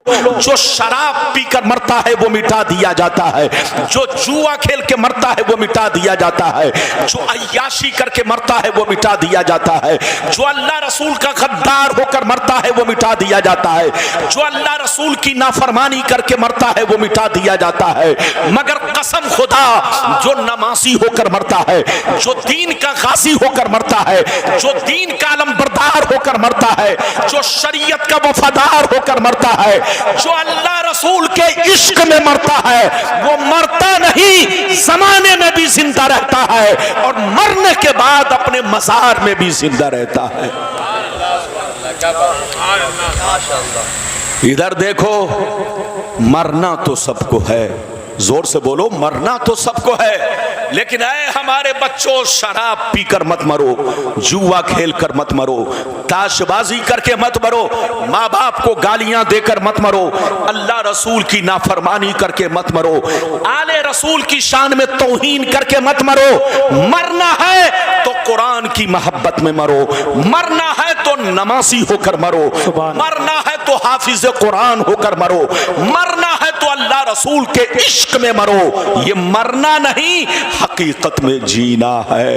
जो शराब पीकर मरता है वो मिटा दिया जाता है, जो जुआ खेल के मरता है वो मिटा दिया जाता है, जो अय्याशी करके मरता है वो मिटा दिया जाता है, जो अल्लाह रसूल का गद्दार होकर मरता है वो मिटा दिया जाता है, जो अल्लाह रसूल की नाफरमानी करके मरता है वो मिटा दिया जाता है। मगर कसम खुदा, जो नमाजी होकर मरता है, जो दीन का गाजी होकर मरता है, जो दीन का अलमबरदार होकर मरता है, जो शरीयत का वफादार होकर मरता है, जो अल्लाह रसूल के इश्क में मरता है, वो मरता नहीं, जमाने में भी जिंदा रहता है और मरने के बाद अपने मजार में भी जिंदा रहता है। इधर देखो, मरना तो सबको है, जोर से बोलो, मरना तो सबको है, लेकिन ऐ हमारे बच्चों, शराब पीकर मत मरो, जुआ खेल कर मत मरो, ताशबाजी करके मत मरो, माँ बाप को गालियां देकर मत मरो, अल्लाह रसूल की नाफरमानी करके मत मरो, आले रसूल की शान में तौहीन करके मत मरो। मरना है तो कुरान की मोहब्बत में मरो, मरना है तो नमाजी होकर मरो, मरना है तो हाफिज कुरान होकर मरो, मरना है तो अल्लाह रसूल के इश्क में मरो। ये मरना नहीं, हकीकत में जीना है।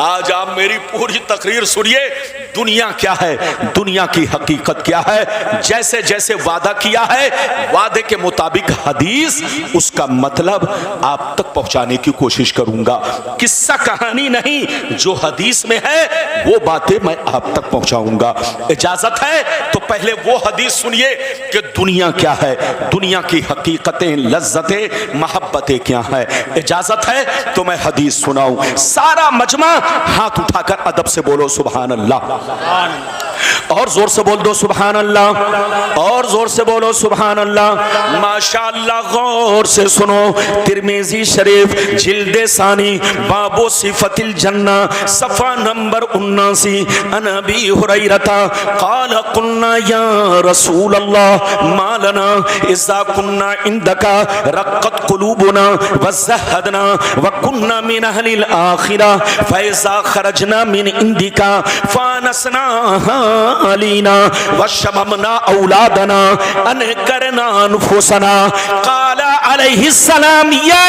आज आप मेरी पूरी तकरीर सुनिए, दुनिया क्या है, दुनिया की हकीकत क्या है। जैसे जैसे वादा किया है, वादे के मुताबिक हदीस, उसका मतलब आप तक पहुंचाने की कोशिश करूंगा। किस्सा कहानी नहीं, जो हदीस में है वो बातें मैं आप तक पहुंचाऊंगा। इजाजत है तो पहले वो हदीस सुनिए कि दुनिया क्या है, दुनिया की हकीकतें, लज्जतें, मोहब्बतें क्या है। इजाजत है तो मैं हदीस सुनाऊं। सारा मजमा हाथ उठाकर अदब से बोलो सुभान अल्लाह, और जोर से बोल दो सुभान अल्लाह, और जोर से बोलो सुभान अल्लाह। माशाअल्लाह, गौर से सुनो, तिरमिजी शरीफ जिल्दे सानी बाबो सिफतिल जन्ना सफा नंबर 79, अनबी हुरैरता क़ाल कुन्ना या रसूल अल्लाह मा लना इज़ा कुन्ना इंदका रक़्क़त क़ुलूबुना व ज़हदना व कुन्ना मिन अहलिल आखिरा फ़इज़ा ख़रजना मिन इंदिका फ़ानसना अलीना व शममना औलादना अनकरना अनफुसना। क़ाल अलैहिस्सलाम या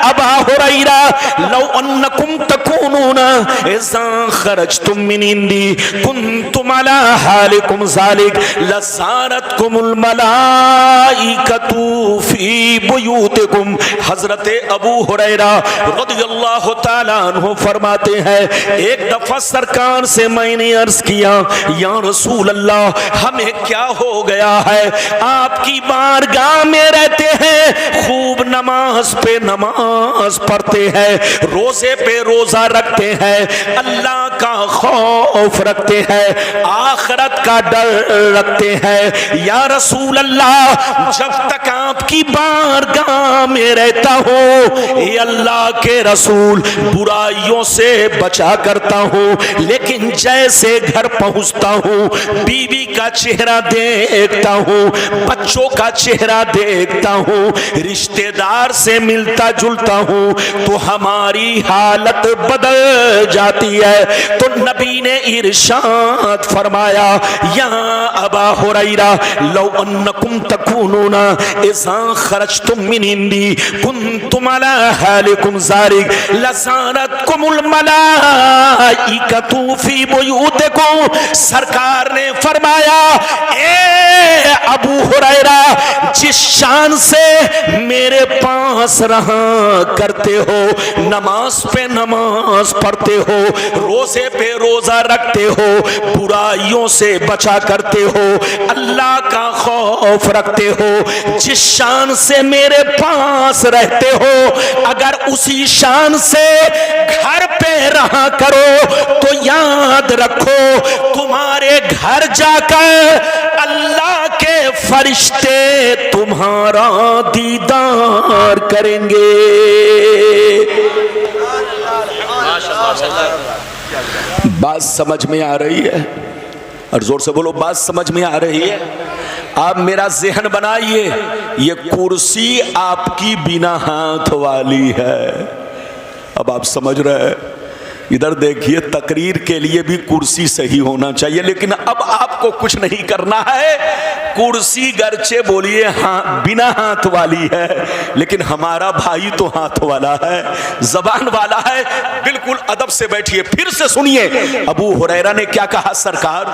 अबा हुरैरा लौ अन्नकुम तकूनूना इज़ा ख़रजतुम मिन इंदी कुन्तुम अला हालिकुम ज़ालिक लज़ारतकुमुल मलाइकतु फी बुयूतिकुम। हज़रत अबू हुरैरा रज़ियल्लाहु ताला अन्हु फरमाते हैं, एक दफा सरकार से मैंने अर्ज किया, या रसूल अल्लाह, हमें क्या हो गया है, आपकी बारगाह में रहते हैं, खूब नमाज पे नमाज पढ़ते हैं, रोजे पे रोजा रखते हैं, अल्लाह का खौफ रखते हैं, आखिरत का डर रखते हैं, या रसूल अल्लाह, जब तक आपकी बारगाह में रहता हूँ, ये अल्लाह के रसूल, बुराइयों से बचा करता हूँ, लेकिन जैसे घर पहुँचता हूँ, बीवी का चेहरा देखता हूँ, बच्चों का चेहरा देखता हूँ, रिश्तेदार से मिलता जुलता हूँ, तो हमारी हालत बदल जाती है। तो नबी ने इरशाद फरमाया, या अबा हुरैरा लौ अन्नकुम तकूनूना इज़ा खरजतुम मिन इंदी कुन्तुम अला हालिकुम ज़ालिक लज़ारतकुमुल मलाइकतु फी बुयूतिकुम। सरकार ने फरमाया, ए अबू हुरैरा, जिस शान से मेरे पास रहा करते हो, नमाज पे नमाज पढ़ते हो, रोजे पे रोजा रखते हो, बुराइयों से बचा करते हो, अल्लाह का खौफ रखते हो, जिस शान से मेरे पास रहते हो, अगर उसी शान से घर पे रहा करो तो याद रखो, तुम्हारे घर जाकर अल्लाह के फरिश्ते तुम्हारा दीदार करेंगे। बात समझ में आ रही है? और जोर से बोलो, बात समझ में आ रही है? आप मेरा ज़हन बनाइए, ये कुर्सी आपकी बिना हाथ वाली है। अब आप समझ रहे हैं इधर देखिए, तकरीर के लिए भी कुर्सी सही होना चाहिए, लेकिन अब आपको कुछ नहीं करना है। कुर्सी गरचे बोलिए हाँ बिना हाथ वाली है, लेकिन हमारा भाई तो हाथ वाला है, जबान वाला है। बिल्कुल अदब से बैठिए। फिर से सुनिए, अबू हुरैरा ने क्या कहा, सरकार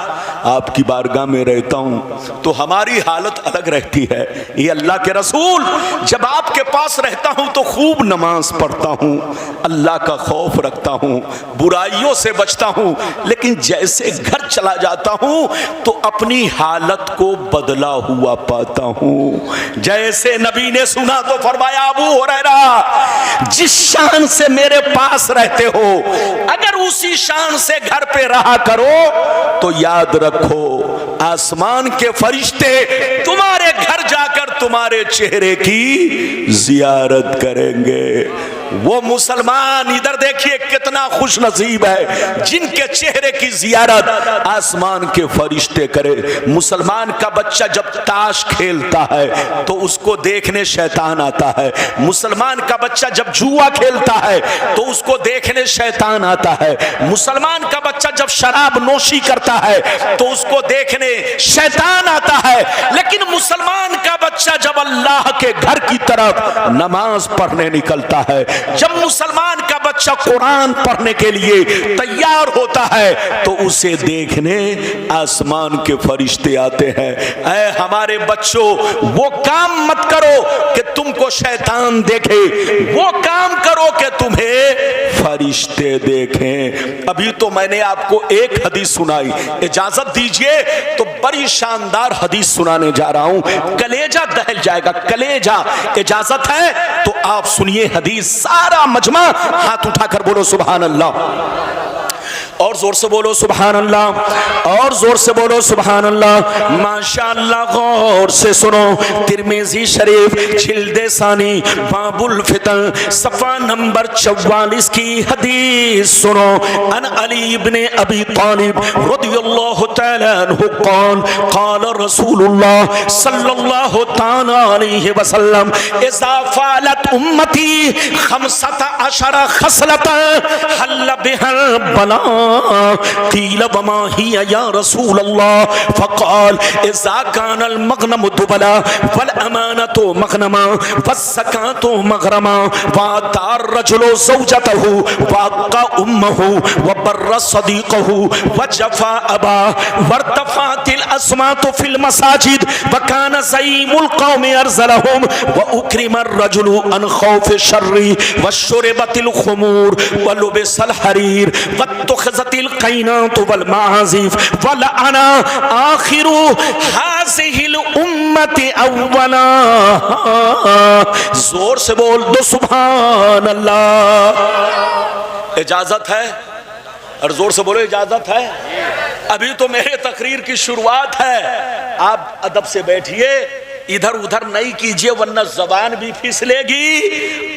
आपकी बारगाह में रहता हूं तो हमारी हालत अलग रहती है। ये अल्लाह के रसूल, जब आपके पास रहता हूं तो खूब नमाज पढ़ता हूं, अल्लाह का खौफ रखता हूं, बुराइयों से बचता हूं, लेकिन जैसे घर चला जाता हूं तो अपनी हालत को बदला हुआ पाता हूं। जैसे नबी ने सुना तो फरमाया, अबू हुरैरा जिस शान से मेरे पास रहते हो, अगर उसी शान से घर पे रहा करो तो याद रखो आसमान के फरिश्ते तुम्हारे घर जाकर तुम्हारे चेहरे की जियारत करेंगे। वो मुसलमान, इधर देखिए कितना खुश नसीब है जिनके चेहरे की जियारत आसमान के फरिश्ते करे। मुसलमान का बच्चा जब ताश खेलता है तो उसको देखने शैतान आता है। मुसलमान का बच्चा जब जुआ खेलता है तो उसको देखने शैतान आता है। मुसलमान का बच्चा जब शराब नोशी करता है तो उसको देखने शैतान आता है। लेकिन मुसलमान का बच्चा जब अल्लाह के घर की तरफ नमाज पढ़ने निकलता है, जब मुसलमान का बच्चा कुरान पढ़ने के लिए तैयार होता है तो उसे देखने आसमान के फरिश्ते आते हैं। ऐ हमारे बच्चों, वो काम मत करो कि तुमको शैतान देखे, वो काम करो कि तुम्हें फरिश्ते देखें। अभी तो मैंने आपको एक हदीस सुनाई, इजाजत दीजिए तो बड़ी शानदार हदीस सुनाने जा रहा हूं, कलेजा दहल जाएगा, कलेजा। इजाजत है तो आप सुनिए हदीस, सारा मजमा हाथ उठाकर बोलो सुभान अल्लाह, और जोर से बोलो सुभान अल्लाह, और जोर से बोलो सुभान अल्लाह। माशाअल्लाह, गौर से सुनो। तिरमिजी शरीफ जिल्दे सानी बाबुल फितन सफा नंबर 44 की हदीस सुनो। अन अली इब्ने अबी तालिब रदियल्लाहु तआला अन्हु क़ाल रसूलुल्लाह सल्लल्लाहु तआला अलैहि वसल्लम इज़ा फ़अलत उम्मती 15 खसलतन हल्ल बिहल बला क़ील वमा हिय या रसूल अल्लाह फ़क़ाल इज़ा कानल मग़नमु दुबला वल अमानतु मग़नमा वस्ज़कातु मग़रमा वअतार रजुलु ज़ौजतहु वअक़ा उम्महु वबर्र सदीक़हु वजफ़ा अबा वरतफ़अतिल अस्मातु फिल मसाजिद वकान ज़ईमुल क़ौमि अरज़लहुम वउक्रिमर रजुलु अन ख़ौफ़ि शर्रि वशुरिबतिल ख़ुमूर वलुबिसल हरीर वत्तुख़ज़तिल क़ैनातु वल मआज़िफ़ वलअना आख़िरु हाज़िहिल उम्मति अव्वला। जोर से बोल दो सुभान अल्लाह। इजाजत है, और जोर से बोलो इजाजत है। अभी तो मेरे तकरीर की शुरुआत है, आप अदब से बैठिए, इधर उधर नहीं कीजिए वरना जबान भी फिसलेगी,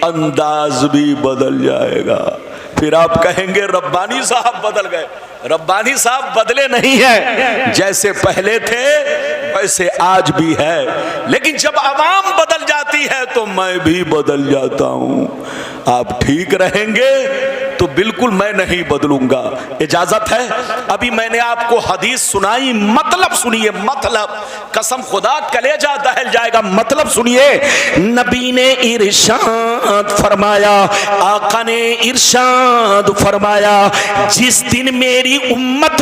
अंदाज भी बदल जाएगा। फिर आप कहेंगे रब्बानी साहब बदल गए। रब्बानी साहब बदले नहीं है, जैसे पहले थे वैसे आज भी है, लेकिन जब आवाम बदल जाती है तो मैं भी बदल जाता हूं। आप ठीक रहेंगे तो बिल्कुल मैं नहीं बदलूंगा। इजाजत है। अभी मैंने आपको हदीस सुनाई, मतलब सुनिए, मतलब कसम खुदा कलेजा दहल जाएगा। मतलब सुनिए, नबी ने इरशाद फरमाया, आका ने इरशाद फरमाया, जिस दिन मेरी उम्मत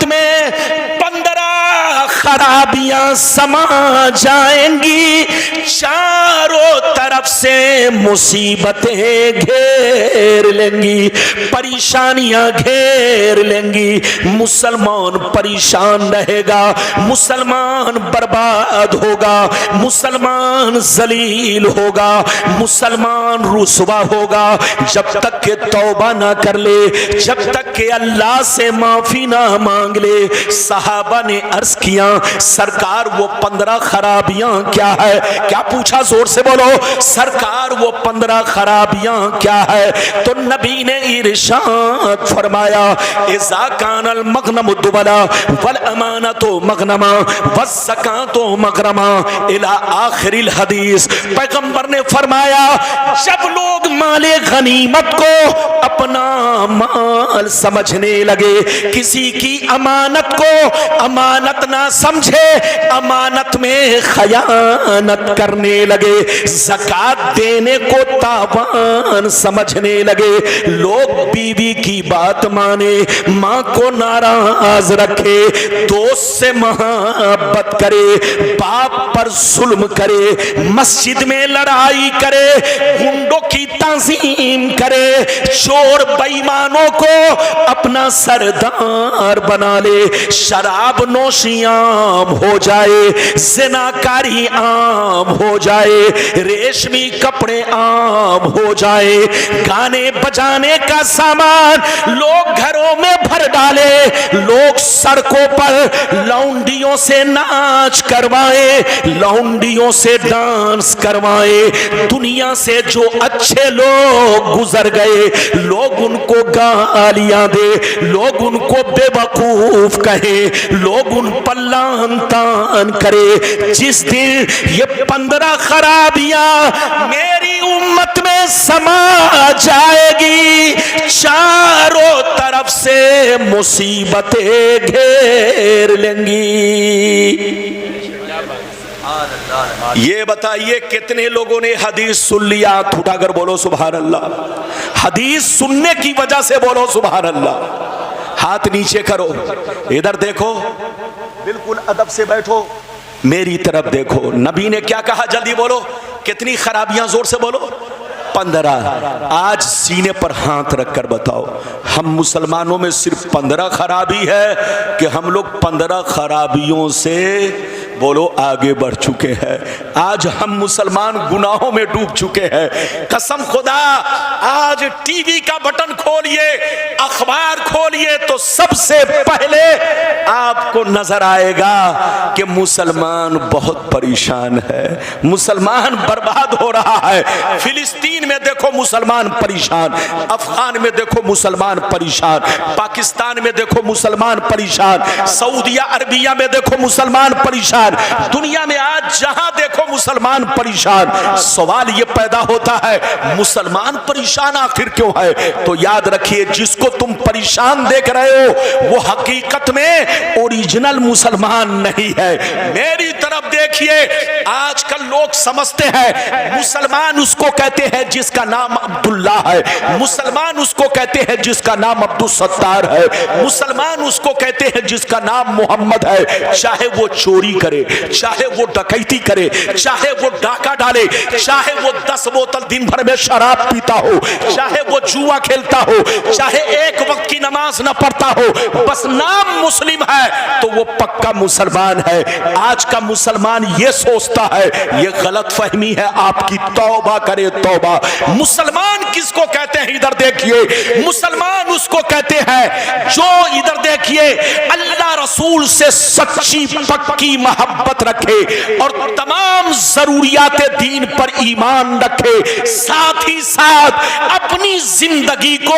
में 15 खराबियां समा जाएंगी, चारों तरफ से मुसीबतें घेर लेंगी, परेशानियां घेर लेंगी, मुसलमान परेशान रहेगा, मुसलमान बर्बाद होगा, मुसलमान जलील होगा, मुसलमान रुसवा होगा। जब तक के तौबा ना कर ले, जब तक के अल्लाह से माफी ना मांग ले। सहाबा ने अर्ज किया सरकार वो 15 खराबियां क्या है? क्या पूछा? जोर से बोलो। सरकार वो 15 खराबियां क्या है? तो नबी ने इरशाद फरमाया इज़ा कानल मगनम दुबला वल अमानतो मगनमा वज़्ज़कातो मगरमा इला आखिरिल हदीस। पैगंबर ने फरमाया जब लोग माले गनीमत को अपना माल समझने लगे, किसी की अमानत को अमानत ना समझे, अमानत में खयानत करने लगे, ज़कात देने को तावान समझने लगे, लोग बीवी की बात माने, माँ को नाराज रखे, दोस्त से मोहब्बत करे, बाप पर जुल्म करे, मस्जिद में लड़ाई करे, गुंडों की तंजीम करे, चोर बेईमानों को अपना सरदार बना ले, शराब नोशी आम हो जाए, ज़िनाकारी आम हो जाए, रेशमी कपड़े आम हो जाए, गाने बजाने का सामान लोग घरों में भर डाले, लोग सड़कों पर लौंडियों से नाच करवाए, लौंडियों से डांस करवाए, दुनिया से जो अच्छे लोग गुजर गए लोग उनको गालियां दे, लोग उनको बेवकूफ कहे, लोग उन पर लान तान करे। जिस दिन ये 15 खराबियां मेरी उम्मत में समा जाएगी, चारों तरफ से मुसीबतें घेर लेंगी। ये बताइए कितने लोगों ने हदीस सुन लिया? हाथ उठाकर बोलो सुभान अल्लाह। हदीस सुनने की वजह से बोलो सुभान अल्लाह। हाथ नीचे करो, इधर देखो, बिल्कुल अदब से बैठो, मेरी तरफ देखो। नबी ने क्या कहा? जल्दी बोलो। कितनी खराबियां? जोर से बोलो। 15। आज सीने पर हाथ रखकर बताओ, हम मुसलमानों में सिर्फ 15 खराबी है कि हम लोग 15 खराबियों से बोलो आगे बढ़ चुके हैं? आज हम मुसलमान गुनाहों में डूब चुके हैं। कसम खुदा, आज टीवी का बटन खोलिए, अखबार खोलिए तो सबसे पहले आपको नजर आएगा कि मुसलमान बहुत परेशान है, मुसलमान बर्बाद हो रहा है। फिलिस्तीन में देखो मुसलमान परेशान, अफगान में देखो मुसलमान परेशान, पाकिस्तान में देखो मुसलमान परेशान, सऊदिया अरबिया में देखो मुसलमान परेशान, दुनिया में आज जहां देखो मुसलमान परेशान। सवाल ये पैदा होता है मुसलमान परेशान आखिर क्यों है? तो याद रखिए जिसको तुम परेशान देख रहे हो वो हकीकत में ओरिजिनल मुसलमान नहीं है। मेरी तरफ देखिए, आजकल लोग समझते हैं मुसलमान उसको कहते हैं जिसका नाम अब्दुल्ला है, मुसलमान उसको कहते हैं जिसका नाम अब्दुल सत्तार है, मुसलमान उसको कहते हैं जिसका नाम मोहम्मद है। चाहे वो चोरी करे, चाहे वो डकैती करे, चाहे वो डाका डाले, चाहे वो 10 बोतल दिन भर में शराब पीता हो, चाहे वो जुआ खेलता हो, चाहे एक वक्त की नमाज न पढ़ता हो, बस नाम मुस्लिम है तो वो पक्का मुसलमान है। आज का मुसलमान ये सोचता है, ये गलत फहमी है आपकी, तौबा करे तौबा। मुसलमान किसको कहते हैं? इधर देखिए, मुसलमान उसको कहते हैं जो, इधर देखिए, अल्लाह रसूल से सच्ची पक्की मोहब्बत रखे और तमाम जरूरियात दीन पर ईमान रखे, साथ ही साथ अपनी जिंदगी को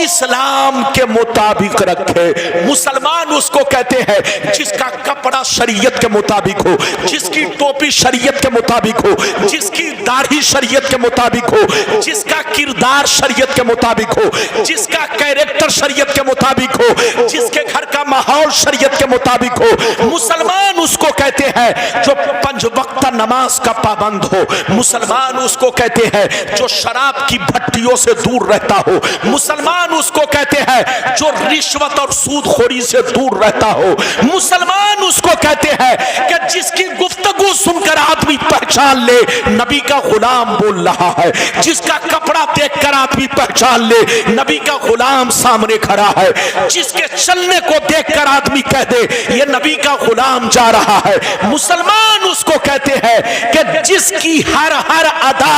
इस्लाम के मुताबिक रखे। मुसलमान उसको कहते हैं जिसका कपड़ा शरीयत के मुताबिक हो, जिसकी टोपी शरीयत के मुताबिक हो, जिसकी दाढ़ी शरीयत के मुताबिक हो, जिसका किरदार शरीयत के मुताबिक हो, जिसका कैरेक्टर शरीयत के मुताबिक हो, जिसके घर का माहौल शरीयत के मुताबिक हो। मुसलमान उसको कहते हैं जो 5 वक्त नमाज का पाबंद हो। मुसलमान उसको कहते हैं जो शराब की भट्टियों से दूर रहता हो। मुसलमान उसको कहते हैं जो रिश्वत और सूदखोरी से दूर रहता हो। मुसलमान उसको कहते हैं कि जिसकी गुफ्तगू सुनकर आदमी पहचान ले नबी का गुलाम बोल रहा है, जिसका कपड़ा देखकर आदमी पहचान ले नबी का गुलाम सामने खड़ा है, जिसके चलने को देखकर आदमी कह दे ये नबी का गुलाम जा रहा है। मुसलमान उसको कहते हैं कि जिसकी हर अदा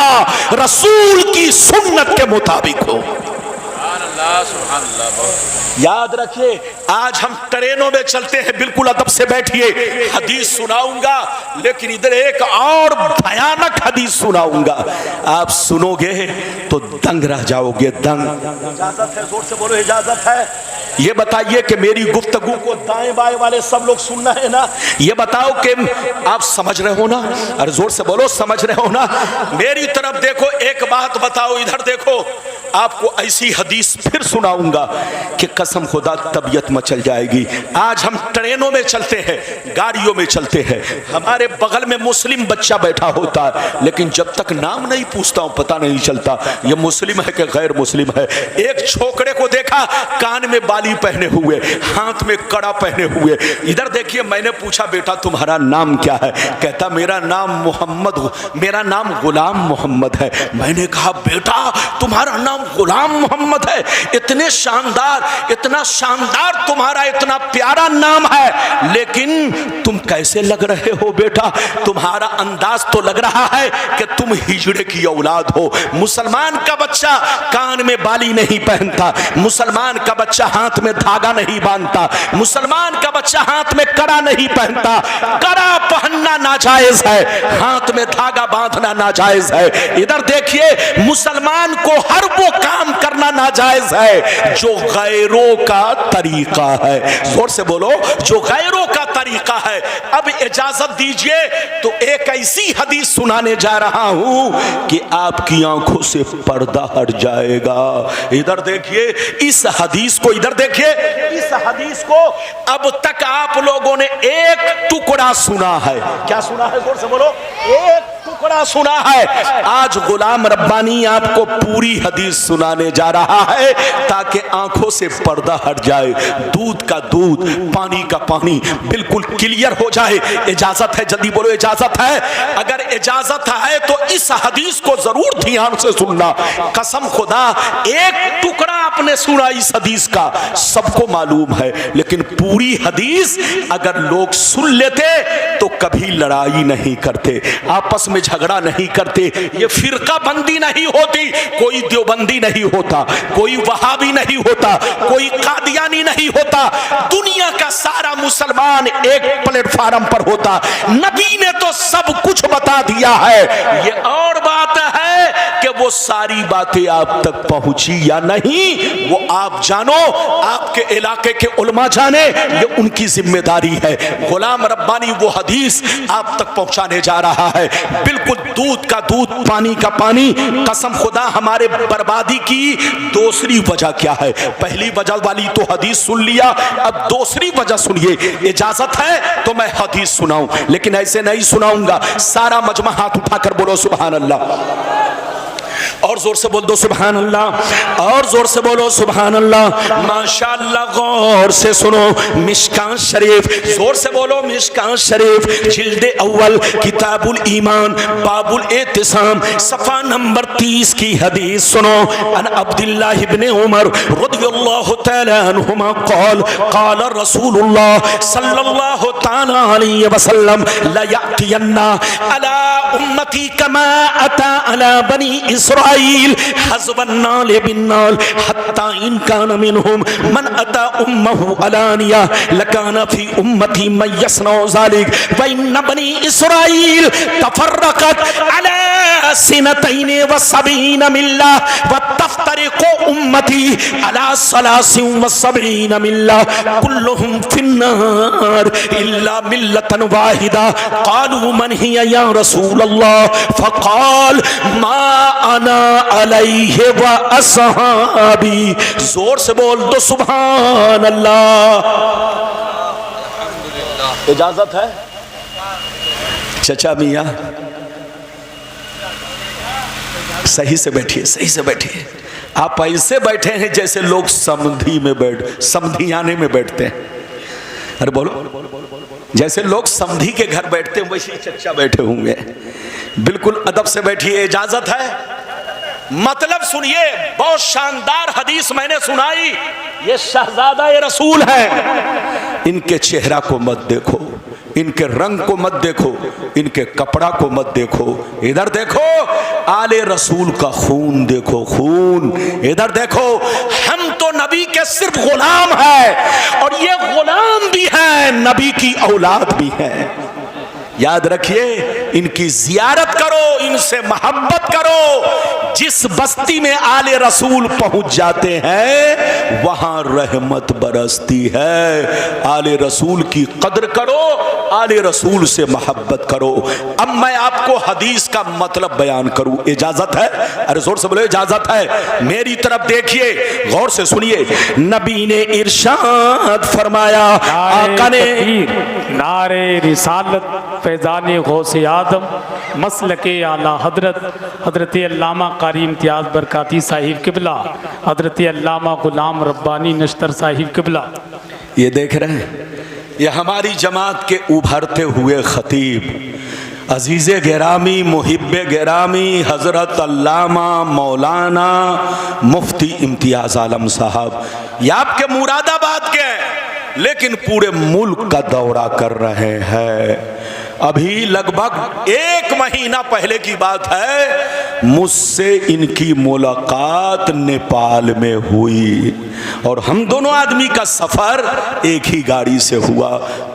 रसूल की सुन्नत के मुताबिक हो। याद रखिए, आज हम ट्रेनों में चलते हैं, बिल्कुल अदब से बैठिए, हदीस सुनाऊंगा, लेकिन इधर एक और भयानक हदीस सुनाऊंगा, आप सुनोगे तो दंग रह जाओगे, दंग। इजाजत है? जोर से बोलो, इजाजत है? ये बताइए कि मेरी गुफ्तगू को दाएं बाएं वाले सब लोग सुनना है ना? ये बताओ कि आप समझ रहे हो ना? अरे जोर से बोलो, समझ रहे हो ना? मेरी तरफ देखो, एक बात बताओ, इधर देखो, आपको ऐसी हदीस फिर सुनाऊंगा कि कसम खुदा तबीयत मचल जाएगी। आज हम ट्रेनों में चलते हैं, गाड़ियों में चलते हैं, हमारे बगल में मुस्लिम बच्चा बैठा होता है, लेकिन जब तक नाम नहीं पूछता हूं पता नहीं चलता ये मुस्लिम है कि गैर मुस्लिम है। एक छोकरे को देखा, कान में बाली पहने हुए, हाथ में कड़ा पहने हुए। इधर देखिए, मैंने पूछा बेटा तुम्हारा नाम क्या है? कहता मेरा नाम मोहम्मद, मेरा नाम गुलाम मोहम्मद है। मैंने कहा बेटा तुम्हारा नाम गुलाम मोहम्मद है? इतने शानदार, इतना शानदार तुम्हारा इतना प्यारा नाम है, लेकिन तुम कैसे लग रहे हो बेटा? तुम्हारा अंदाज तो लग रहा है कि तुम हिजड़े की औलाद हो। मुसलमान का बच्चा कान में बाली नहीं पहनता, मुसलमान का बच्चा हाथ में धागा नहीं बांधता, मुसलमान का बच्चा हाथ में कड़ा नहीं पहनता। कड़ा पहनना नाजायज है, हाथ में धागा बांधना नाजायज है। इधर देखिए, मुसलमान को हर वो काम करना नाजायज है जो गैरों का तरीका है। जोर से बोलो, जो गैरों का तरीका है। अब इजाजत दीजिए तो एक ऐसी हदीस सुनाने जा रहा हूं कि आपकी आंखों से पर्दा हट जाएगा। इधर देखिए इस हदीस को, इधर देखिए इस हदीस को अब तक आप लोगों ने एक टुकड़ा सुना है। क्या सुना है? जोर से बोलो, एक टुकड़ा सुना है। आज गुलाम रब्बानी आपको पूरी हदीस सुनाने जा रहा है ताकि आंखों से पर्दा हट जाए, दूध का दूध, पानी का पानी बिल्कुल क्लियर हो जाए। इजाजत है? जल्दी बोलो, इजाजत है? अगर इजाजत है तो इस हदीस को जरूर ध्यान से सुनना। कसम खुदा, एक टुकड़ा आपने सुना इस हदीस का, सबको मालूम है, लेकिन पूरी हदीस अगर लोग सुन लेते तो कभी लड़ाई नहीं करते, आपस में झगड़ा नहीं करते, ये फिरका बंदी नहीं होती, कोई देवबंदी नहीं होता, कोई वहाबी नहीं होता, कोई कादियानी नहीं होता। दुनिया का सारा मुसलमान एक प्लेटफार्म पर होता। नबी ने तो सब कुछ बता दिया है, ये और बात है कि वो सारी बातें आप तक पहुंची या नहीं वो आप जानो, आपके इलाके के उलमा जाने, ये उनकी जिम्मेदारी है। गुलाम रब्बानी वो हदीस आप तक पहुंचाने जा रहा है, बिल्कुल दूध का दूध, पानी का पानी। कसम खुदा, हमारे बर्बादी की दूसरी वजह क्या है? पहली वजह वाली तो हदीस सुन लिया, अब दूसरी वजह सुनिए। इजाजत है तो मैं हदीस सुनाऊं, लेकिन ऐसे नहीं सुनाऊंगा। सारा मजमा हाथ उठाकर बोलो सुभान अल्लाह, और जोर से बोल दो सुभान अल्लाह, और जोर से बोलो सुभान अल्लाह। माशाअल्लाह, गौर से सुनो, मिशकात शरीफ, जोर से बोलो मिशकात शरीफ, जिल्दे अव्वल, किताबुल ईमान, बाबुल एतिसाम, सफा नंबर 30 की हदीस सुनो। अन अब्दुल्लाह इब्ने उमर रदियल्लाहु तआला अन्हुमा क़ाल क़ाल रसूलुल्लाह सल्लल्लाहु तआला अलैहि वसल्लम ला यअतियन्ना अला उम्मती कमा अता अला बनी इस्राइल हज़बन नाल बिन्नाल हत्ता इन कान मिनहुम मन अता उम्महु अलानिया लकाना फी उम्मती मन यसनौ ज़ालिक व इन बनी इस्राइल तफर्रक़त अला सिनतैन व सबईन मिल्ला व तफ्तरिक़ु उम्मती अला सलासिन व सबईन मिल्ला कुल्लुहुम फिन्नार इल्ला मिल्लतन वाहिदा क़ालू मन हिया या रसूल अल्लाह फ़क़ाल मा अना अलैहि व अस्हाबी। जोर से बोल दो सुभान अल्लाह। इजाजत है? चचा मियां सही से बैठिए, सही से बैठिए। आप ऐसे बैठे हैं जैसे लोग समधी में समधियाने में बैठते हैं। अरे बोलो, जैसे लोग समधी के घर बैठते हैं वैसे चचा बैठे होंगे। बिल्कुल अदब से बैठिए। इजाजत है? मतलब सुनिए, बहुत शानदार हदीस मैंने सुनाई। ये शहजादा ये रसूल है, इनके चेहरा को मत देखो, इनके रंग को मत देखो, इनके कपड़ा को मत देखो। इधर देखो, आले रसूल का खून देखो, खून। इधर देखो, हम वो नबी के सिर्फ गुलाम है और ये गुलाम भी है, नबी की औलाद भी है। याद रखिए, इनकी जियारत करो, इनसे मोहब्बत करो। जिस बस्ती में आले रसूल पहुंच जाते हैं वहां रहमत बरसती है। आले रसूल की कदर करो, आले रसूल से मोहब्बत करो। अब मैं आपको हदीस का मतलब बयान करूं, इजाजत है? अरे जोर से बोलो, इजाजत है। मेरी तरफ देखिए, गौर से सुनिए। नबी ने इरशाद फरमाया, आका ने नारे रिसालत फैज़ाने गौसे आदम मसलके आला हजरत अल्लामा कारी इम्तियाज़ बरकाती साहिब किबला, हजरत अल्लामा गुलाम रब्बानी नश्तर साहिब किबला। ये देख रहे हैं, ये हमारी जमात के उभरते हुए खतीब अजीज़े गिरामी, मुहिब्बे गिरामी हजरत अल्लामा मौलाना मुफ्ती इम्तियाज़ आलम साहब। ये आपके मुरादाबाद के हैं लेकिन पूरे मुल्क का दौरा कर रहे हैं। अभी लगभग 1 महीना पहले की बात है, मुझसे इनकी मुलाकात नेपाल में हुई और हम दोनों आदमी का सफर एक ही गाड़ी से हुआ।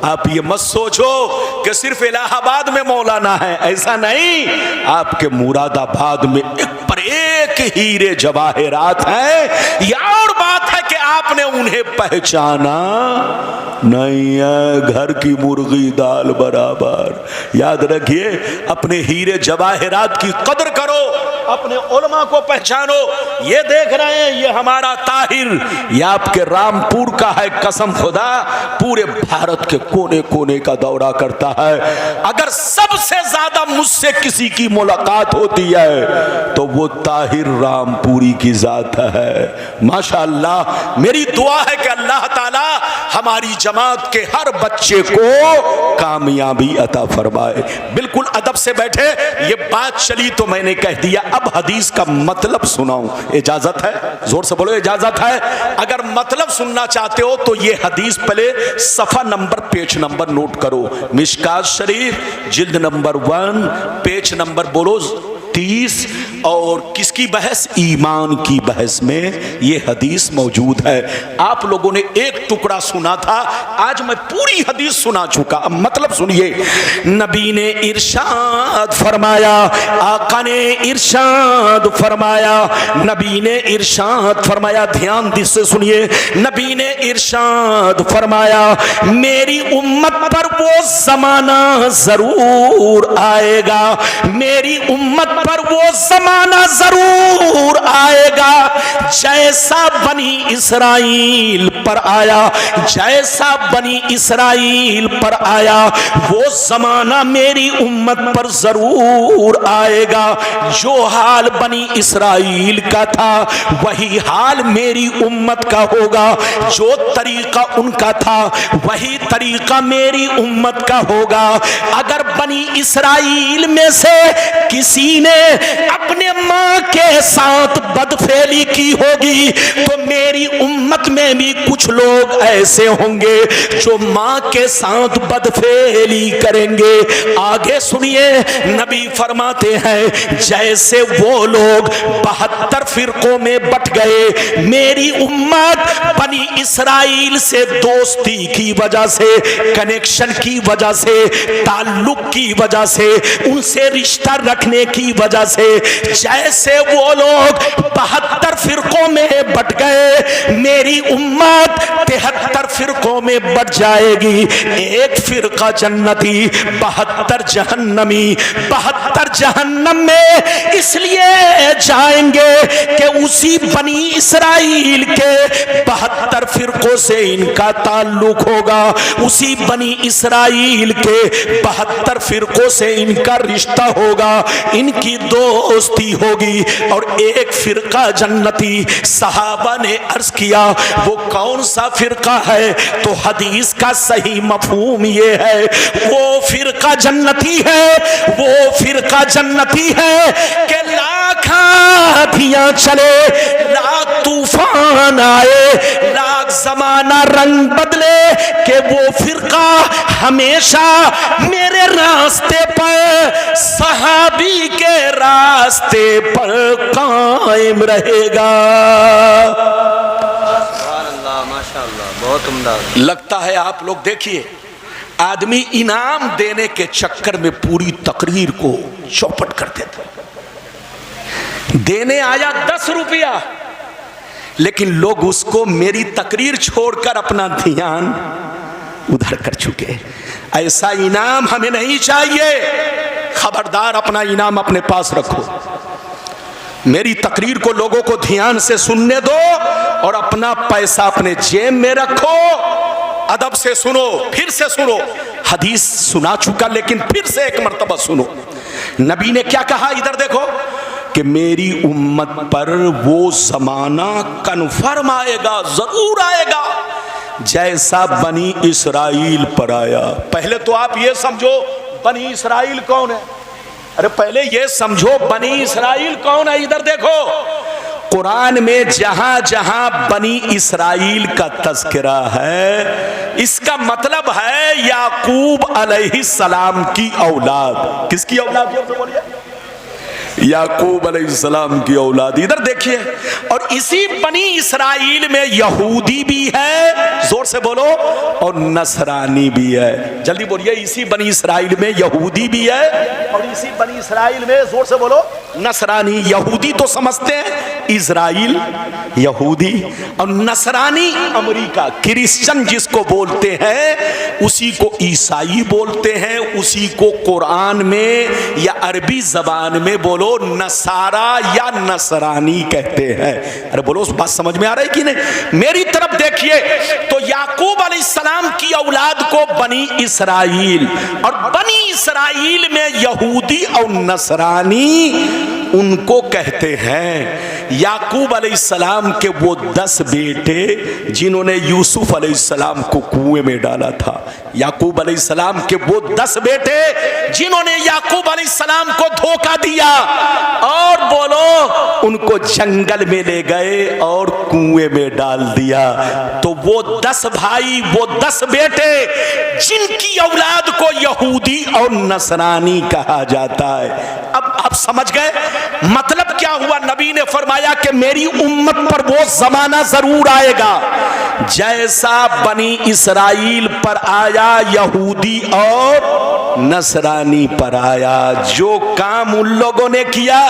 आप ये मत सोचो कि सिर्फ इलाहाबाद में मौलाना है, ऐसा नहीं। आपके मुरादाबाद में एक पर एक हीरे जवाहिरात हैं। या और बात है कि आपने उन्हें पहचाना नहीं है, घर की मुर्गी दाल बराबर। याद रखिए, अपने हीरे जवाहिरात की कदर करो, अपने उलमा को पहचानो। ये देख रहे हैं, ये हमारा ताहिर, ये आपके रामपुर का है। कसम खुदा, पूरे भारत के कोने कोने का दौरा करता है। अगर सबसे ज्यादा मुझसे किसी की मुलाकात होती है तो वो ताहिर रामपुरी की जात है। माशाअल्लाह, मेरी दुआ है कि अल्लाह ताला हमारी जमात के हर बच्चे को कामयाबी अता फरमाए। बिल्कुल अदब से बैठे, ये बात चली तो मैंने कह दिया। अब हदीस का मतलब सुनाऊं, इजाजत है? जोर से बोलो, इजाजत है? अगर मतलब सुनना चाहते हो तो ये हदीस पहले सफा नंबर, पेज नंबर नोट करो। मिशकात शरीफ जिल्द नंबर 1, पेज नंबर बोलो 30। और किसकी बहस? ईमान की बहस में ये हदीस मौजूद है। आप लोगों ने एक टुकड़ा सुना था, आज मैं पूरी हदीस सुना चुका। अब मतलब सुनिए। नबी ने इरशाद फरमाया, आका ने इरशाद फरमाया, नबी ने इरशाद फरमाया, ध्यान से सुनिए। नबी ने इरशाद फरमाया, मेरी उम्मत पर वो जमाना जरूर आएगा, मेरी उम्मत पर वो जमाना जरूर आएगा जैसा बनी इसराइल पर आया, जैसा बनी इसराइल पर आया वो जमाना मेरी उम्मत पर जरूर आएगा। जो हाल बनी इसराइल का था वही हाल मेरी उम्मत का होगा, जो तरीका उनका था वही तरीका मेरी उम्मत का होगा। अगर बनी इसराइल में से किसी ने अपने मां के साथ बदफेली की होगी तो मेरी उम्मत में भी कुछ लोग ऐसे होंगे जो मां के साथ बदफेली करेंगे। आगे सुनिए, नबी फरमाते हैं जैसे वो लोग 72 फिरकों में बट गए, मेरी उम्मत बनी इसराइल से दोस्ती की वजह से, कनेक्शन की वजह से, ताल्लुक की वजह से, उनसे रिश्ता रखने की वजह से, जैसे वो लोग 72 फिरकों में बट गए, मेरी उम्मत 73 फिरकों में बट जाएगी। एक फिरका जन्नती, 72 जहन्नमी। 72 जहन्नम में इसलिए जाएंगे कि उसी बनी इसराइल के 72 फिरकों से इनका ताल्लुक होगा, उसी बनी इसराइल के 72 फिरकों से इनका रिश्ता होगा, इनकी दोस्ती होगी। और एक फिरका जन्नती। सहाबा ने अर्ज किया वो कौन सा फिरका है? तो हदीस का सही मफहूम ये है, वो फिरका जन्नती है, वो फिरका जन्नती है कि लाख आंधियां चले, लाख तूफान आए, लाख जमाना रंग बदले, कि वो फिरका हमेशा मेरे रास्ते पर, सहाबी के रास्ते पर कायम रहेगा। बहुत उम्दा। लगता है आप लोग देखिए, आदमी इनाम देने के चक्कर में पूरी तकरीर को चौपट कर देता। देने आया 10 रुपया, लेकिन लोग उसको मेरी तकरीर छोड़कर अपना ध्यान उधर कर चुके। ऐसा इनाम हमें नहीं चाहिए। खबरदार, अपना इनाम अपने पास रखो। मेरी तकरीर को लोगों को ध्यान से सुनने दो और अपना पैसा अपने जेब में रखो। अदब से सुनो, फिर से सुनो। हदीस सुना चुका, लेकिन फिर से एक मर्तबा सुनो। नबी ने क्या कहा, इधर देखो, कि मेरी उम्मत पर वो जमाना कन्फर्म आएगा, जरूर आएगा, जैसा बनी इसराइल पर आया। पहले तो आप ये समझो बनी इसराइल कौन है। अरे पहले ये समझो बनी इसराइल कौन है। इधर देखो, कुरान में जहां जहां बनी इसराइल का तज़किरा है, इसका मतलब है याकूब अलैहिस्सलाम की औलाद। किसकी औलाद है बोलिए? याकूब अलैहिस्सलाम की औलाद। इधर देखिए, और इसी बनी इसराइल में यहूदी भी है, जोर से बोलो, और नसरानी भी है। जल्दी बोलिए, इसी बनी इसराइल में यहूदी भी है और इसी बनी इसराइल में, जोर से बोलो, नसरानी। यहूदी तो समझते हैं इजराइल, यहूदी, और नसरानी अमेरिका, क्रिश्चियन जिसको बोलते हैं, उसी को ईसाई बोलते हैं, उसी को कुरान में या अरबी जबान में बोलो नसारा या नसरानी कहते हैं। अरे बोलो, उस बात समझ में आ रही कि नहीं? मेरी तरफ देखिए, तो याकूब अलैहिस्सलाम की औलाद को बनी इसराइल, और बनी इसराइल में यहूदी और नसरानी उनको कहते हैं। याकूब अलैहिस्सलाम के वो 10 बेटे जिन्होंने यूसुफ अलैहिस्सलाम को कुएं में डाला था। याकूब अलैहिस्सलाम के वो 10 बेटे जिन्होंने याकूब अलैहिस्सलाम को धोखा दिया और बोलो उनको जंगल में ले गए और कुएं में डाल दिया। तो वो 10 भाई, वो 10 बेटे जिनकी औलाद को यहूदी और नसरानी कहा जाता है। अब आप समझ गए मतलब क्या हुआ? नबी ने फरमाया कि मेरी उम्मत पर वो जमाना जरूर आएगा जैसा बनी इसराइल पर आया, यहूदी और नसरानी पर आया। जो काम उन लोगों ने किया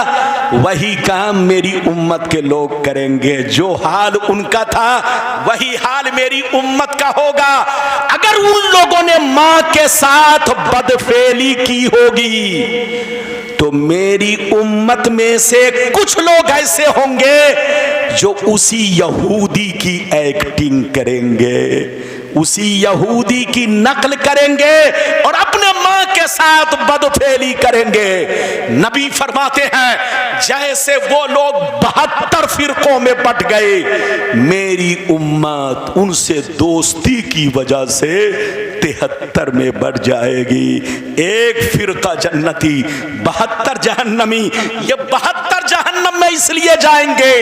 वही काम मेरी उम्मत के लोग करेंगे। जो हाल उनका था वही हाल मेरी उम्मत का होगा। अगर उन लोगों ने मां के साथ बदफेली की होगी तो मेरी उम्मत में से कुछ लोग ऐसे होंगे जो उसी यहूदी की एक्टिंग करेंगे, उसी यहूदी की नकल करेंगे और अपने मां के साथ बदफेली करेंगे। नबी फरमाते हैं जैसे वो लोग 72 फिरकों में बट गए, मेरी उम्मत उनसे दोस्ती की वजह से 73 में बढ़ जाएगी। एक फिरका जन्नती, 72 जहन्नमी। ये 72 जहन्नम में इसलिए जाएंगे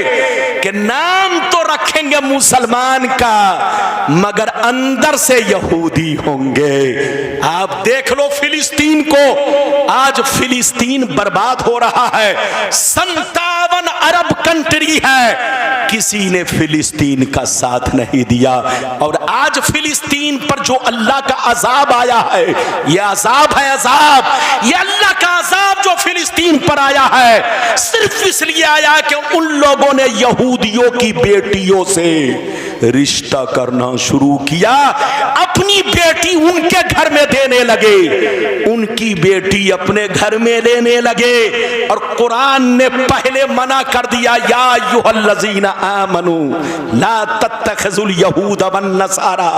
कि नाम तो रखेंगे मुसलमान का मगर अंदर से यहूदी होंगे। आप देख लो फिलिस्तीन को, आज फिलिस्तीन बर्बाद हो रहा है। 57 अरब कंट्री है, किसी ने फिलिस्तीन का साथ नहीं दिया। और आज फिलिस्तीन पर जो अल्लाह का अजाब आया है, यह अजाब है, अजाब, यह अल्लाह का अजाब जो फिलिस्तीन पर आया है सिर्फ इसलिए आया कि उन लोगों ने यहूदियों की बेटियों से रिश्ता करना शुरू किया, अपनी बेटी उनके घर में देने लगे, उनकी बेटी अपने घर में लेने लगे। और कुरान ने पहले मना कर दिया, या अय्युहल्लज़ीना आमनू ला तत्तखिज़ुल यहूद वन नसारा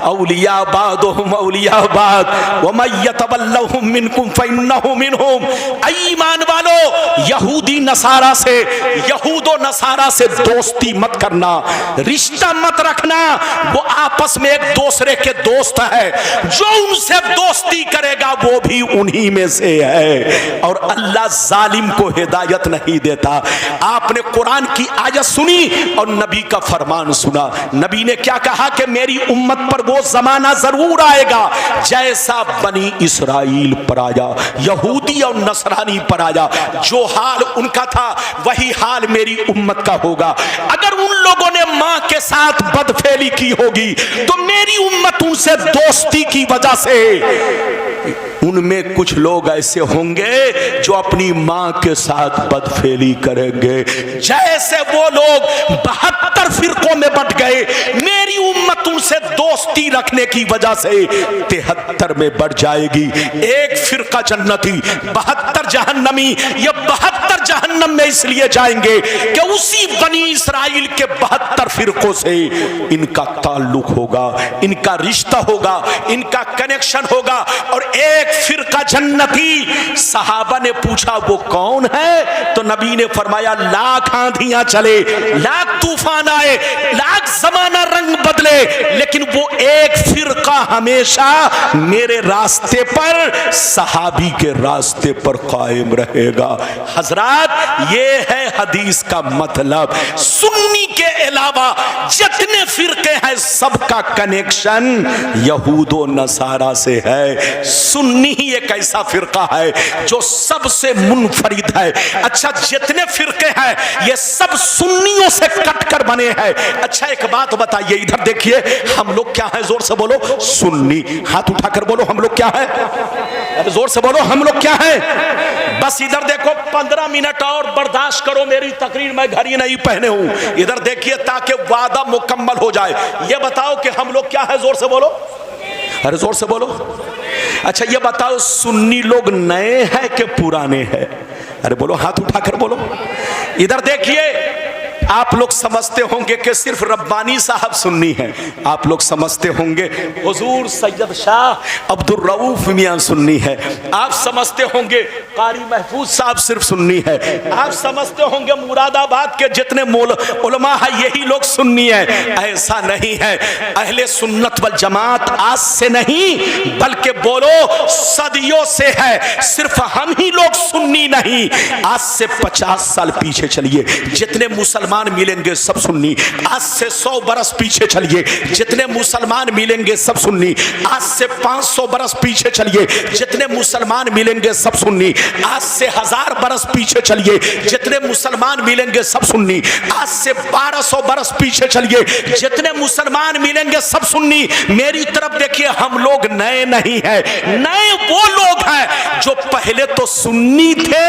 औलिया बादुहुम औलिया बाद व मय यतवल्लहुम मिनकुम फइन्नहु मिनहुम। ईमान वालो, यहूदी नसारा से, यहूदो नसारा से दोस्ती मत करना, रिश्ता मत रखना। वो आपस में एक दूसरे के दोस्त है, जो उनसे दोस्ती करेगा वो भी उन्हीं में से है। और अल्लाह जालिम को हिदायत नहीं देता। आपने कुरान की आयत सुनी और नबी का फरमान सुना। नबी ने क्या कहा कि मेरी उम्मत पर वो जमाना जरूर आएगा जैसा बनी इसराइल पर आया, यहूदी और नसरानी पर आया। जो हाल उनका था वही हाल मेरी उम्मत का होगा। अगर उन लोगों ने मां के साथ बदफेली की होगी तो मेरी उम्मत उनसे दोस्ती की वजह से, उनमें कुछ लोग ऐसे होंगे जो अपनी मां के साथ बदफेली करेंगे। जैसे वो लोग 72 फिरकों में बंट गए, मेरी उम्मत उनसे दोस्ती रखने की वजह से 73 में बढ़ जाएगी। एक फिरका जन्नती, 72 जहन्नमी। ये 72 जहन्नम में इसलिए जाएंगे कि उसी बनी इस्राइल के 72 फिरकों से इनका ताल्लुक होगा, इनका रिश्ता होगा, इनका कनेक्शन होगा। और एक फिरका जन्नती। सहाबा ने पूछा वो कौन है? तो नबी ने फरमाया लाख आंधियां चले, लाख तूफान आए, लाख जमाना रंग बदले, लेकिन वो एक फिरका हमेशा मेरे रास्ते पर, सहाबी के रास्ते पर कायम रहेगा। हजरात, ये है हदीस का मतलब। सुन्नी के अलावा जितने फिरके हैं सबका कनेक्शन यहूदो नसारा से है। सुन्नी ही एक ऐसा फिरका है जो सबसे मुनफरिद है। अच्छा, जितने फिरके हैं ये सब सुन्नियों से कट कर बने हैं। अच्छा, एक बात बताइए, इधर देखिए, हम लोग क्या है? जोर से बोलो, सुन्नी। हाथ उठाकर बोलो, हम लोग क्या है? अरे जोर से बोलो, हम लोग क्या है? बस इधर देखो, 15 मिनट और बर्दाश्त करो मेरी तकरीर, मैं घड़ी नहीं पहने हूं। इधर देखिए ताकि वादा मुकम्मल हो जाए। ये बताओ कि हम लोग क्या है? जोर से बोलो, अरे जोर से बोलो। अच्छा, ये बताओ, सुन्नी लोग नए हैं कि पुराने हैं? अरे बोलो, हाथ उठाकर बोलो। इधर देखिए, आप लोग समझते होंगे कि सिर्फ रब्बानी साहब सुन्नी हैं। आप लोग समझते होंगे हुजूर सैयद शाह अब्दुल रऊफ मियां सुन्नी है। आप समझते होंगे कारी महफूज साहब सिर्फ सुन्नी है। आप समझते होंगे मुरादाबाद के जितने उलमा है यही लोग सुन्नी है। ऐसा नहीं है। अहले सुन्नत वल जमात आज से नहीं बल्कि बोलो सदियों से है। सिर्फ हम ही लोग सुन्नी नहीं, आज से 50 साल पीछे चलिए, जितने मुसलमान मिलेंगे सब सुन्नी। आज से 100 बरस पीछे चलिए, जितने मुसलमान मिलेंगे सब सुन्नी। आज से 500 बरस पीछे चलिए, जितने मुसलमान मिलेंगे सब सुन्नी। आज से 1000 बरस पीछे चलिए, जितने मुसलमान मिलेंगे सब सुन्नी। आज से 1200 बरस पीछे चलिए, जितने मुसलमान मिलेंगे सब सुन्नी। मेरी तरफ देखिए, हम लोग नए नहीं हैं। नए वो लोग हैं जो पहले तो सुन्नी थे,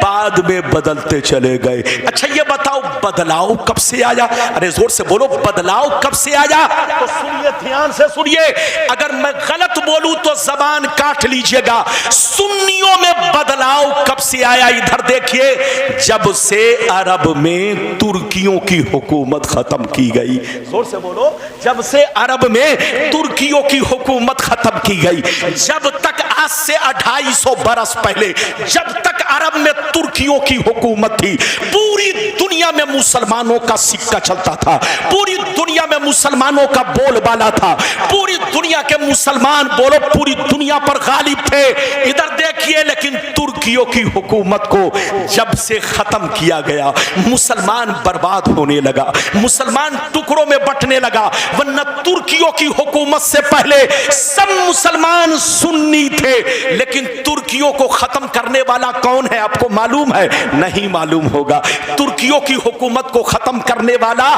बाद में बदलते चले गए। अच्छा, ये बताओ बदलाव कब से आया? अरे जोर से बोलो, बदलाव कब से आया? तो सुनिए, ध्यान से सुनिए। अगर मैं गलत बोलूं तो जबान काट लीजिएगा। सुन्नियों में बदलाव कब से आया? इधर देखिए, जब से अरब में तुर्कियों की हुकूमत खत्म की गई। जोर से बोलो, जब से अरब में तुर्कियों की हुकूमत खत्म की गई। जब तक आज से 250 बरस पहले जब तक अरब में तुर्कियों की हुकूमत थी, पूरी दुनिया में मुसलमानों का सिक्का चलता था, पूरी दुनिया में मुसलमानों का बोलबाला था, पूरी दुनिया के मुसलमान बोलो पूरी दुनिया पर गालिब थे। इधर देखिए, लेकिन तुर्कियों की हुकूमत को जब से खत्म किया गया, मुसलमान बर्बाद होने लगा, मुसलमान टुकड़ों में बंटने लगा। वरना तुर्कियों की हुकूमत से पहले सब मुसलमान सुन्नी थे। लेकिन तुर्कियों को खत्म करने वाला कौन है? आपको मालूम है? नहीं मालूम होगा। तुर्कियों की हुकूमत को खत्म करने वाला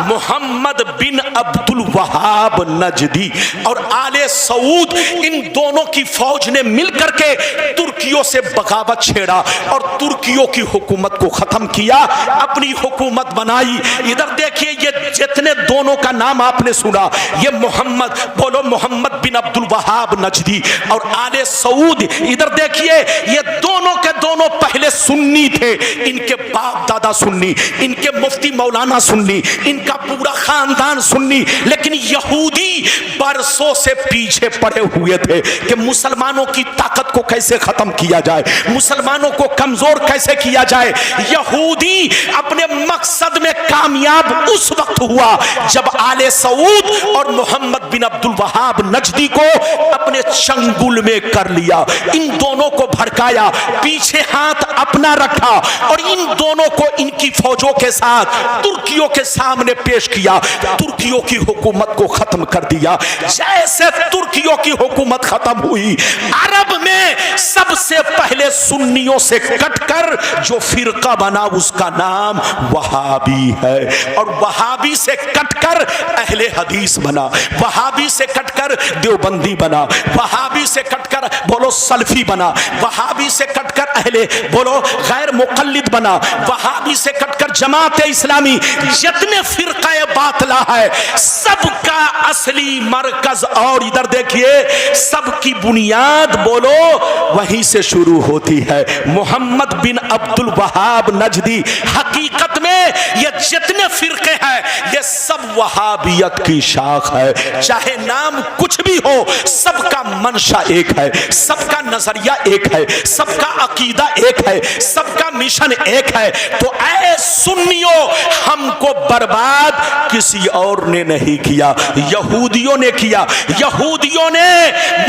मोहम्मद बिन अब्दुल वहाब नजदी और आले सऊद, इन दोनों की फौज ने मिलकर के तुर्कियों से बगावत छेड़ा और तुर्कियों की हुकूमत को खत्म किया, अपनी हुकूमत बनाई। इधर देखिए, ये जितने दोनों का नाम आपने सुना, ये मोहम्मद बोलो, मोहम्मद बिन अब्दुल वहाब नजदी और आले सऊद। इधर देखिए, ये दोनों के दोनों पहले सुन्नी थे। इनके बाप दादा सुन्नी, इनके मुफ्ती मौलाना सुन्नी, इनका पूरा खानदान सुन्नी। लेकिन यहूदी बरसों से पीछे पड़े हुए थे कि मुसलमानों की ताकत को कैसे खत्म किया जाए, मुसलमानों को कमजोर कैसे किया जाए। यहूदी अपने मकसद में कामयाब उस वक्त हुआ जब आले सऊद और मोहम्मद बिन अब्दुल वहाब नजदी को अपने चंगुल में कर लिया, इन दोनों को भड़काया, पीछे हाथ अपना रखा और इन दोनों को इनकी फौजों के साथ तुर्कियों के सामने पेश किया। तुर्कियों की हुकूमत को खत्म कर दिया। जैसे तुर्कियों की हुकूमत खत्म हुई, अरब में सबसे पहले सुन्नियों से कटकर जो फिरका बना उसका नाम वहाबी है, और वहाबी से कटकर अहले हदीस बना, वहाबी से कटकर देवबंदी बना, वहाबी से कटकर बोलो सल्फी बना, वहाबी से कटकर अहले बोलो गैर मुक़ल्लिद बना, वहाबी से कटकर जमात इस्लामी। जितने फिरका बातिला है सबका असली मरकज, और इधर देखिए सबकी बुनियाद बोलो वहीं से शुरू होती है। मोहम्मद बिन अब्दुल वहाब नजदी, हकीकत में ये जितने फिरके हैं ये सब वहाबियत की शाख है। चाहे नाम कुछ भी हो, सबका मंशा एक है, सबका नजरिया एक है, सबका अकीदा एक है, सबका मिशन एक है। तो ऐ सुन्नियों, हमको बर्बाद किसी और ने नहीं किया, यहूदियों ने किया। यहूदियों ने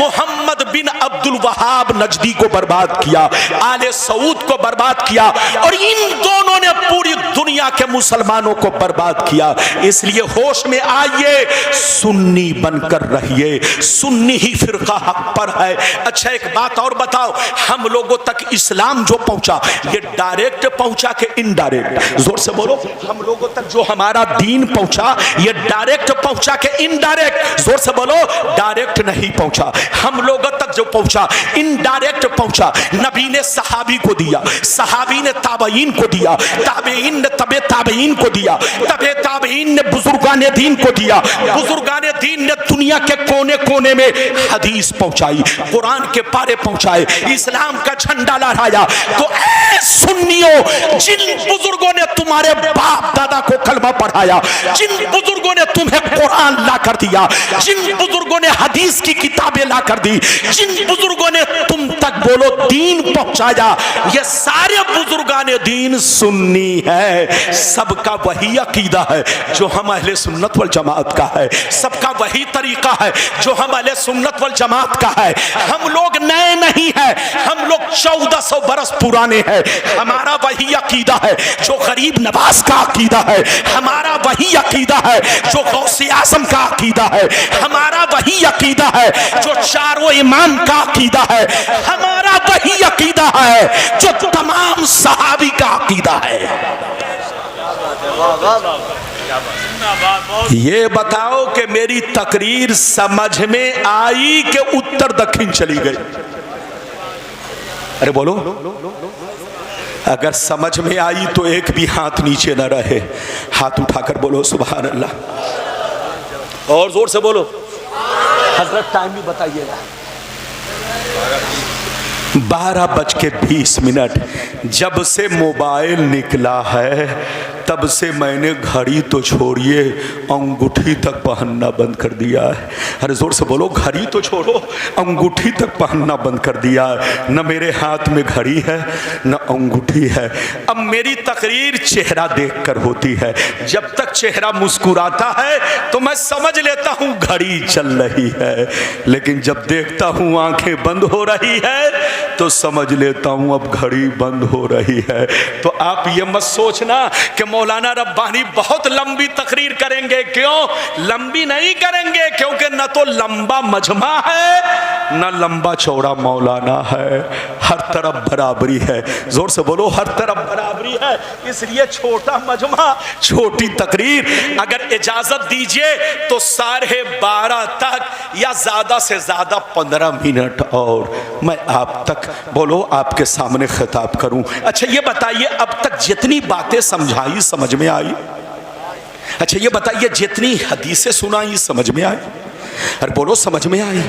मोहम्मद बिन अब्दुल वहाब नजदी को बर्बाद किया, आले सऊद को बर्बाद किया, और इन दोनों ने पूरी दुनिया के मुसलमानों को बर्बाद किया। इसलिए होश में आइए, सुन्नी बनकर रहिए, सुन्नी ही फिरका हक पर है। अच्छा एक बात और बताओ, हम लोगों तक इस्लाम जो पहुंचा ये डायरेक्ट पहुंचा के इनडायरेक्ट? जोर से बोलो। हम लोगों तक जो हमारा दीन पहुंचा ये डायरेक्ट पहुंचा के इनडायरेक्ट? जोर से बोलो। डायरेक्ट नहीं पहुंचा, हम लोगों तक जो पहुंचा इनडायरेक्ट पहुंचा। नबी ने सहाबी को दिया, सहाबी ने ताबईन को दिया, ताबईन ने तबे ताबईन को दिया, तबे ताबईन ने बुजुर्गाने दीन को दिया, बुजुर्गाने दीन ने दुनिया के कोने कोने में हदीस पहुंचाई, कुरान के पारे पहुंचाए, इस्लाम का झंडा लहराया। तो ऐ सुन्नियों, जिन बुजुर्गों ने तुम्हारे बाप दादा को कलमा पढ़ाया, जिन बुजुर्गों ने तुम्हें कुरान ला कर दिया, जिन बुजुर्गों ने हदीस की किताबें ला कर दी, जिन बुजुर्गों ने तुम तक बोलो दीन पहुंचाया, ये सारे बुजुर्गाने दीन सुन्नी है। सबका वही अकीदा है जो हम अहले सुन्नत वल जमात का है, सबका वही तरीका है जो हम अहले सुन्नत वल जमात का है। हम लोग नए नहीं हैं, हम लोग 1400 बरस पुराने हैं। हमारा वही अकीदा है जो गरीब नवाज का अकीदा है, हमारा वही अकीदा है जो गौसे आज़म का अकीदा है, हमारा वही अकीदा है जो चारों इमाम का अकीदा है, हमारा वही अकीदा है जो तमाम सहाबी का अकीदा है। ये बताओ कि मेरी तकरीर समझ में आई कि उत्तर दक्षिण चली गई? अरे बोलो। अगर समझ में आई तो एक भी हाथ नीचे न रहे, हाथ उठाकर बोलो सुभान अल्लाह, और जोर से बोलो। हजरत टाइम भी बताइएगा। 12:20। जब से मोबाइल निकला है तब से मैंने घड़ी तो छोड़िए अंगूठी तक पहनना बंद कर दिया है। अरे जोर से बोलो। घड़ी तो छोड़ो, अंगूठी तक पहनना बंद कर दिया है। न मेरे हाथ में घड़ी है न अंगूठी है। अब मेरी तकरीर चेहरा देखकर होती है। जब तक चेहरा मुस्कुराता है तो मैं समझ लेता हूँ घड़ी चल रही है, लेकिन जब देखता हूँ आंखें बंद हो रही है तो समझ लेता हूँ अब घड़ी बंद हो रही है। तो आप ये मत सोचना कि मौलाना रब्बानी बहुत लंबी तकरीर करेंगे। क्यों लंबी नहीं करेंगे? क्योंकि न तो लंबा मजमा है न लंबा चौड़ा मौलाना है। हर तरफ बराबरी है। जोर से बोलो। हर तरफ बराबरी है, इसलिए छोटा मजमा छोटी तकरीर। अगर इजाजत दीजिए तो 12:30 तक या ज्यादा से ज्यादा 15 मिनट और मैं आप तक बोलो आपके सामने खिताब करूं। अच्छा ये बताइए अब तक जितनी बातें समझाई समझ में आई? अच्छा ये बताइए जितनी हदीसें सुनाई समझ में आई? अरे बोलो समझ में आई।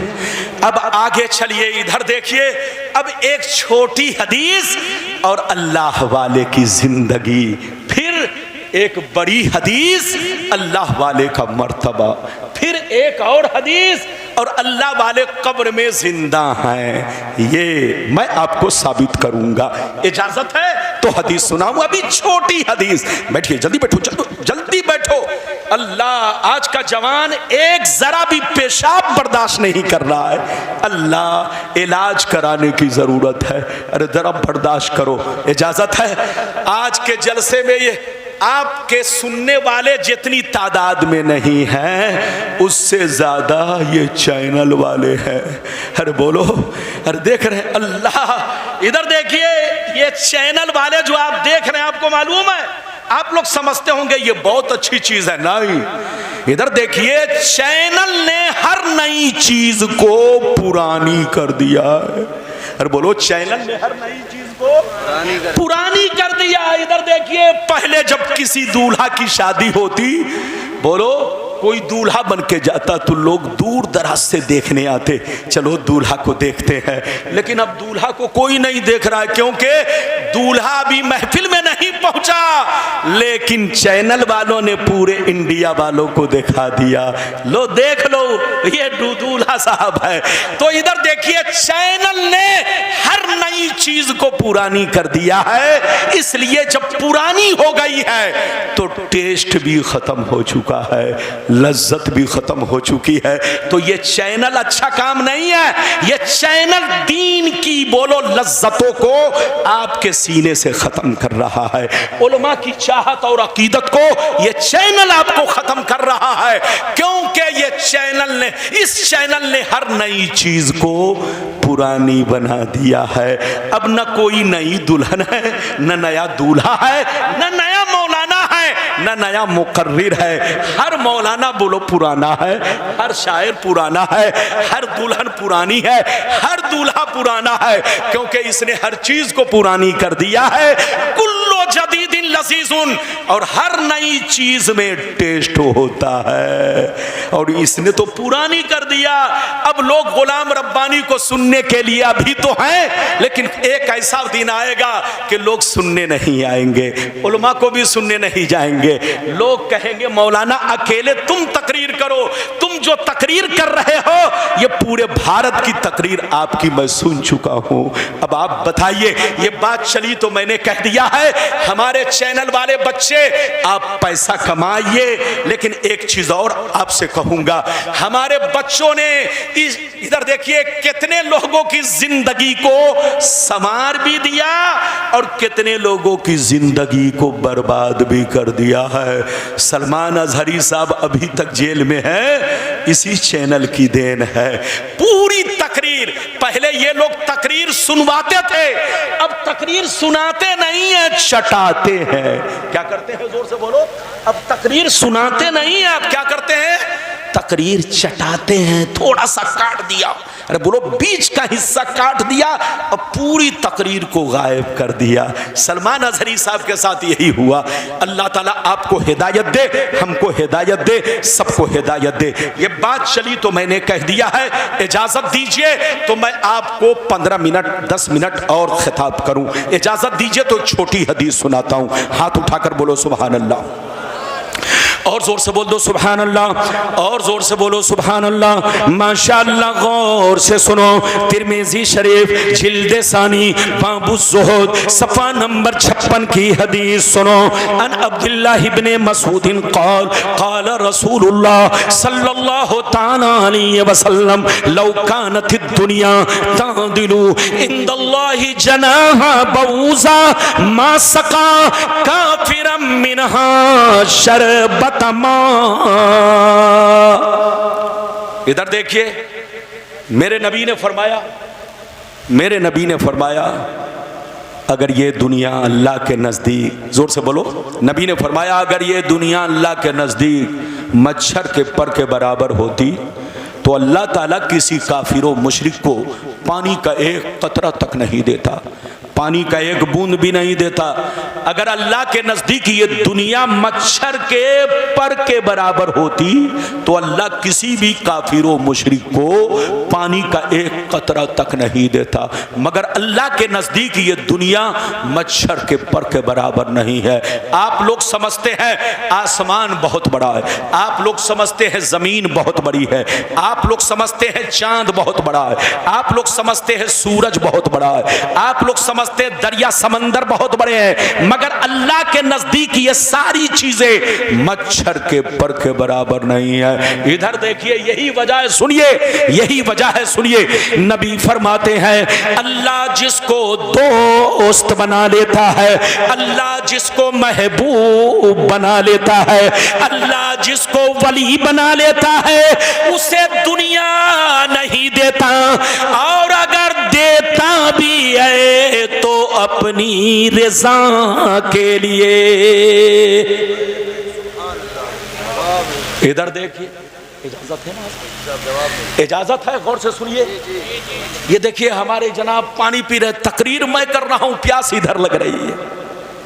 अब आगे चलिए, इधर देखिए। अब एक छोटी हदीस और अल्लाह वाले की जिंदगी, फिर एक बड़ी हदीस अल्लाह वाले का मर्तबा, फिर एक और हदीस और अल्लाह वाले कब्र में जिंदा हैं। ये मैं आपको साबित करूंगा। इजाजत है तो हदीस सुनाऊं, अभी छोटी हदीस। बैठिए, जल्दी बैठो, जल्दी बैठो। अल्लाह, आज का जवान एक जरा भी पेशाब बर्दाश्त नहीं कर रहा है। अल्लाह, इलाज कराने की जरूरत है। अरे जरा बर्दाश्त करो, इजाजत है। आज के जलसे में ये आपके सुनने वाले जितनी तादाद में नहीं हैं, उससे ज्यादा ये चैनल वाले हैं। अरे बोलो, अरे देख रहे हैं? अल्लाह, इधर देखिए, ये चैनल वाले जो आप देख रहे हैं, आपको मालूम है, आप लोग समझते होंगे ये बहुत अच्छी चीज है। नहीं, इधर देखिए, चैनल ने हर नई चीज को पुरानी कर दिया है। अरे बोलो, चैनल ने हर नई चीज को पुरानी कर दिया। इधर देखिए, पहले जब किसी दूल्हा की शादी होती, बोलो, कोई दूल्हा बन के जाता तो लोग दूर दराज से देखने आते, चलो दूल्हा को देखते हैं। लेकिन अब दूल्हा को कोई नहीं देख रहा है, क्योंकि दूल्हा अभी महफिल में नहीं पहुंचा, लेकिन चैनल वालों ने पूरे इंडिया वालों को दिखा दिया, लो देख लो, ये दूल्हा साहब है। तो इधर देखिए, चैनल ने हर नई चीज को पुरानी कर दिया है। इसलिए जब पुरानी हो गई है तो टेस्ट भी खत्म हो चुका है, लज्जत भी खत्म हो चुकी है। तो ये चैनल अच्छा काम नहीं है। ये चैनल दीन की, बोलो, लज्जतों को आपके सीने से खत्म कर रहा है। उलमा की चाहत और अकीदत को ये चैनल आपको खत्म कर रहा है, क्योंकि ये चैनल ने, इस चैनल ने हर नई चीज को पुरानी बना दिया है। अब न कोई नई दुल्हन है, न नया दूल्हा है, न नया मौलाना है, न नया मुकर्रिर है। हर मौलाना, बोलो, पुराना है, हर शायर पुराना है, हर दुल्हन पुरानी है, हर दूल्हा पुराना है, क्योंकि इसने हर चीज को पुरानी कर दिया है। कुल्लो जदीदिन लजीजुन, और हर नई चीज में टेस्ट होता है, और इसने तो पुरानी कर दिया। अब लोग गुलाम रब्बानी को सुनने के लिए अभी तो हैं, लेकिन एक ऐसा दिन आएगा कि लोग सुनने नहीं आएंगे, उलमा को भी सुनने नहीं जाएंगे। लोग कहेंगे, मौलाना अकेले तुम तकरीर करो, तुम जो तकरीर कर रहे हो ये पूरे भारत की तकरीर आपकी मैं सुन चुका हूं। अब आप बताइए, ये बात चली तो मैंने कह दिया है, हमारे चैनल वाले बच्चे, आप पैसा कमाइए, लेकिन एक चीज और आपसे कहूंगा, हमारे बच्चों ने इधर देखिए कितने लोगों की जिंदगी को संवार भी दिया और कितने लोगों की जिंदगी को बर्बाद भी कर दिया है। सलमान अजहरी साहब अभी तक जेल में है, इसी चैनल की देन है। पूरी तकरीर, पहले ये लोग तकरीर सुनवाते थे, अब तकरीर सुनाते नहीं है, चटाते हैं। क्या करते हैं, जोर से बोलो? अब तकरीर सुनाते नहीं है, अब क्या करते हैं? तकरीर चटाते हैं। थोड़ा सा काट दिया, अरे बोलो, बीच का हिस्सा काट दिया और पूरी तकरीर को गायब कर दिया। सलमान अजहरी साहब के साथ यही हुआ। अल्लाह ताला आपको हिदायत दे, हमको हिदायत दे, सबको हिदायत दे। ये बात चली तो मैंने कह दिया है, इजाजत दीजिए तो मैं आपको 15 मिनट 10 मिनट और खिताब करूं। इजाजत दीजिए तो छोटी हदीस सुनाता हूं। हाथ उठाकर बोलो सुभान अल्लाह, और जोर से बोल दो सुभान अल्लाह, और जोर से बोलो सुभान अल्लाह। माशाअल्लाह, गौर से सुनो। तिरमिजी शरीफ जिल्द सानी बाबु ज़ुहद सफ़ा नंबर 56 की हदीस सुनो। अन अब्दुल्लाह इब्ने मसूद क़ाल क़ाल रसूलुल्लाह सल्लल्लाहु तआला अलैहि वसल्लम लौ कानतिद दुनिया तादिलु इंदल्लाहि जनाहा बऊज़ा मा सक़ा काफ़िरम मिनहा शरबत। इधर देखिए, मेरे नबी ने फरमाया, मेरे नबी ने फरमाया, अगर ये दुनिया अल्लाह के नज़दीक, जोर से बोलो, नबी ने फरमाया, अगर ये दुनिया अल्लाह के नज़दीक मच्छर के पर के बराबर होती तो अल्लाह ताला किसी काफिर व मुशरिक को पानी का एक कतरा तक नहीं देता, पानी का एक बूंद भी नहीं देता। अगर अल्लाह के नजदीक ये दुनिया मच्छर के पर के बराबर होती तो अल्लाह किसी भी काफिर व मुशरिक को पानी का एक कतरा तक नहीं देता। मगर अल्लाह के नजदीक ये दुनिया मच्छर के पर के बराबर नहीं है। आप लोग समझते हैं आसमान बहुत बड़ा है, आप लोग समझते हैं जमीन बहुत बड़ी है, आप लोग समझते हैं चांद बहुत बड़ा है, आप लोग समझते हैं सूरज बहुत बड़ा है, आप लोग समझते समझते दरिया समंदर बहुत बड़े हैं, मगर अल्लाह के नजदीक ये सारी चीजें मच्छर के पर के बराबर नहीं है। इधर देखिए, यही वजह है, सुनिए, यही वजह है, सुनिए। नबी फरमाते हैं अल्लाह जिसको दोस्त बना लेता है, अल्लाह जिसको महबूब बना लेता है, अल्लाह जिसको वली बना लेता है, उसे दुनिया नहीं देता, और अगर देता भी है तो अपनी रज़ा के लिए। इधर देखिए, इजाजत है ना, इजाजत है, गौर से सुनिए। ये देखिए हमारे जनाब पानी पी रहे, तकरीर मैं कर रहा हूं, प्यास इधर लग रही है।